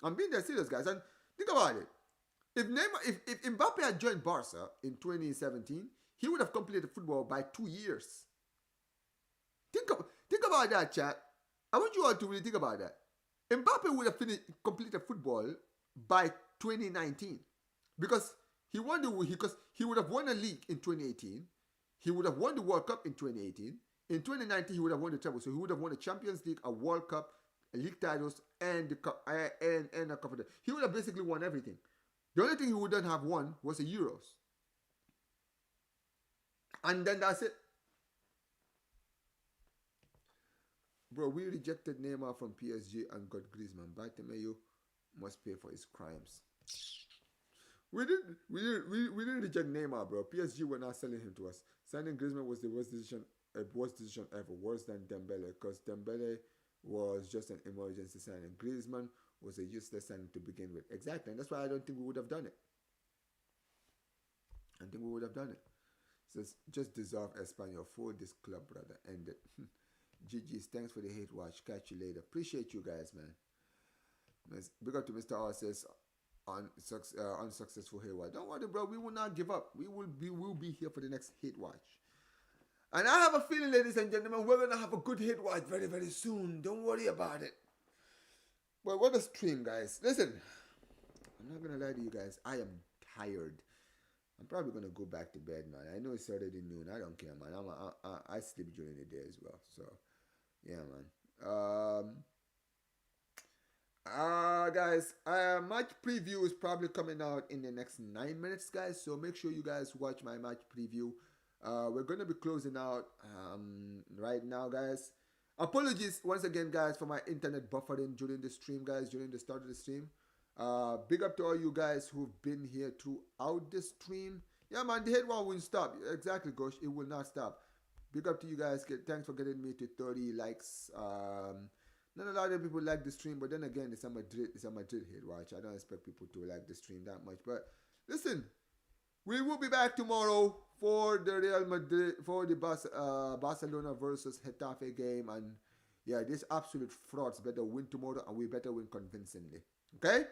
I'm being dead serious, guys. And think about it. If Mbappe had joined Barca in 2017, he would have completed football by 2 years. Think about that, chat. I want you all to really think about that. Mbappe would have completed football by 2019 because he would have won a league in 2018. He would have won the World Cup in 2018. In 2019, he would have won the treble. So he would have won the Champions League, a World Cup, league titles, and the cup, and a cup of the. He would have basically won everything. The only thing he wouldn't have won was the Euros. And then that's it. Bro, we rejected Neymar from PSG and got Griezmann. Bartomeu must pay for his crimes. We didn't reject Neymar, bro. PSG were not selling him to us. Signing Griezmann was the worst decision ever, worse than Dembele, because Dembele was just an emergency signing. Griezmann was a useless signing to begin with. Exactly, and that's why I don't think we would have done it. I think we would have done it. So just dissolve Espanol for this club, brother. End it. GG's, thanks for the hate watch. Catch you later. Appreciate you guys, man. Big up to Mr. R says unsuccessful hate watch. Don't worry, bro. We will not give up. We'll be here for the next hate watch. And I have a feeling, ladies and gentlemen, we're gonna have a good hate watch very, very soon. Don't worry about it. But what a stream, guys. Listen, I'm not gonna lie to you guys. I am tired. I'm probably gonna go back to bed, man. I know it's already noon. I don't care, man. I sleep during the day as well. So, yeah, man. Guys, match preview is probably coming out in the next 9 minutes, guys. So make sure you guys watch my match preview. We're gonna be closing out right now, guys. Apologies once again, guys, for my internet buffering during the stream, guys, during the start of the stream. Big up to all you guys who've been here throughout the stream. Yeah, man, the hate one won't stop. Exactly, Gosh. It will not stop. Big up to you guys. Thanks for getting me to 30 likes. Not a lot of people like the stream, but then again, it's a Madrid hate watch. I don't expect people to like the stream that much. But listen, we will be back tomorrow for the Real Madrid, for the Barcelona versus Getafe game. And yeah, these absolute frauds better win tomorrow, and we better win convincingly. Okay?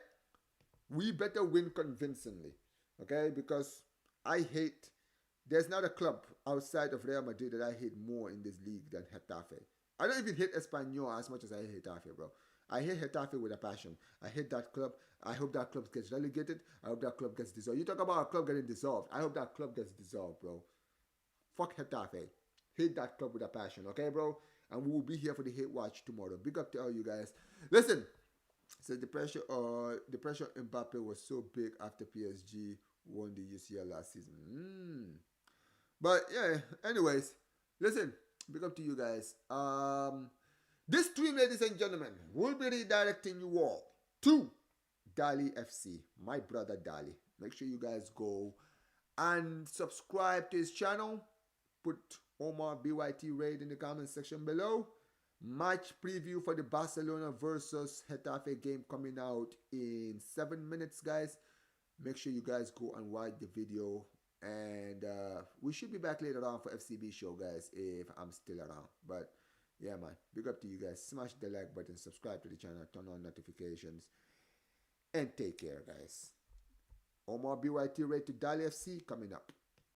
We better win convincingly. Okay? Because there's not a club outside of Real Madrid that I hate more in this league than Getafe. I don't even hate Espanol as much as I hate Getafe, bro. I hate Getafe with a passion. I hate that club. I hope that club gets relegated. I hope that club gets dissolved. You talk about a club getting dissolved. I hope that club gets dissolved, bro. Fuck Getafe. Hate that club with a passion, okay, bro? And we will be here for the hate watch tomorrow. Big up to all you guys. Listen, so the pressure Mbappe was so big after PSG won the UCL last season. But yeah, anyways, listen, big up to you guys. This stream, ladies and gentlemen, will be redirecting you all to Dali FC, my brother Dali. Make sure you guys go and subscribe to his channel. Put Omar BYT Raid in the comment section below. Match preview for the Barcelona versus Getafe game coming out in 7 minutes, guys. Make sure you guys go and watch the video. And we should be back later on for FCB show, guys, if I'm still around. But yeah, man, big up to you guys. Smash the like button, subscribe to the channel, turn on notifications, and take care, guys. Omar BYT Raid to Dali FC coming up.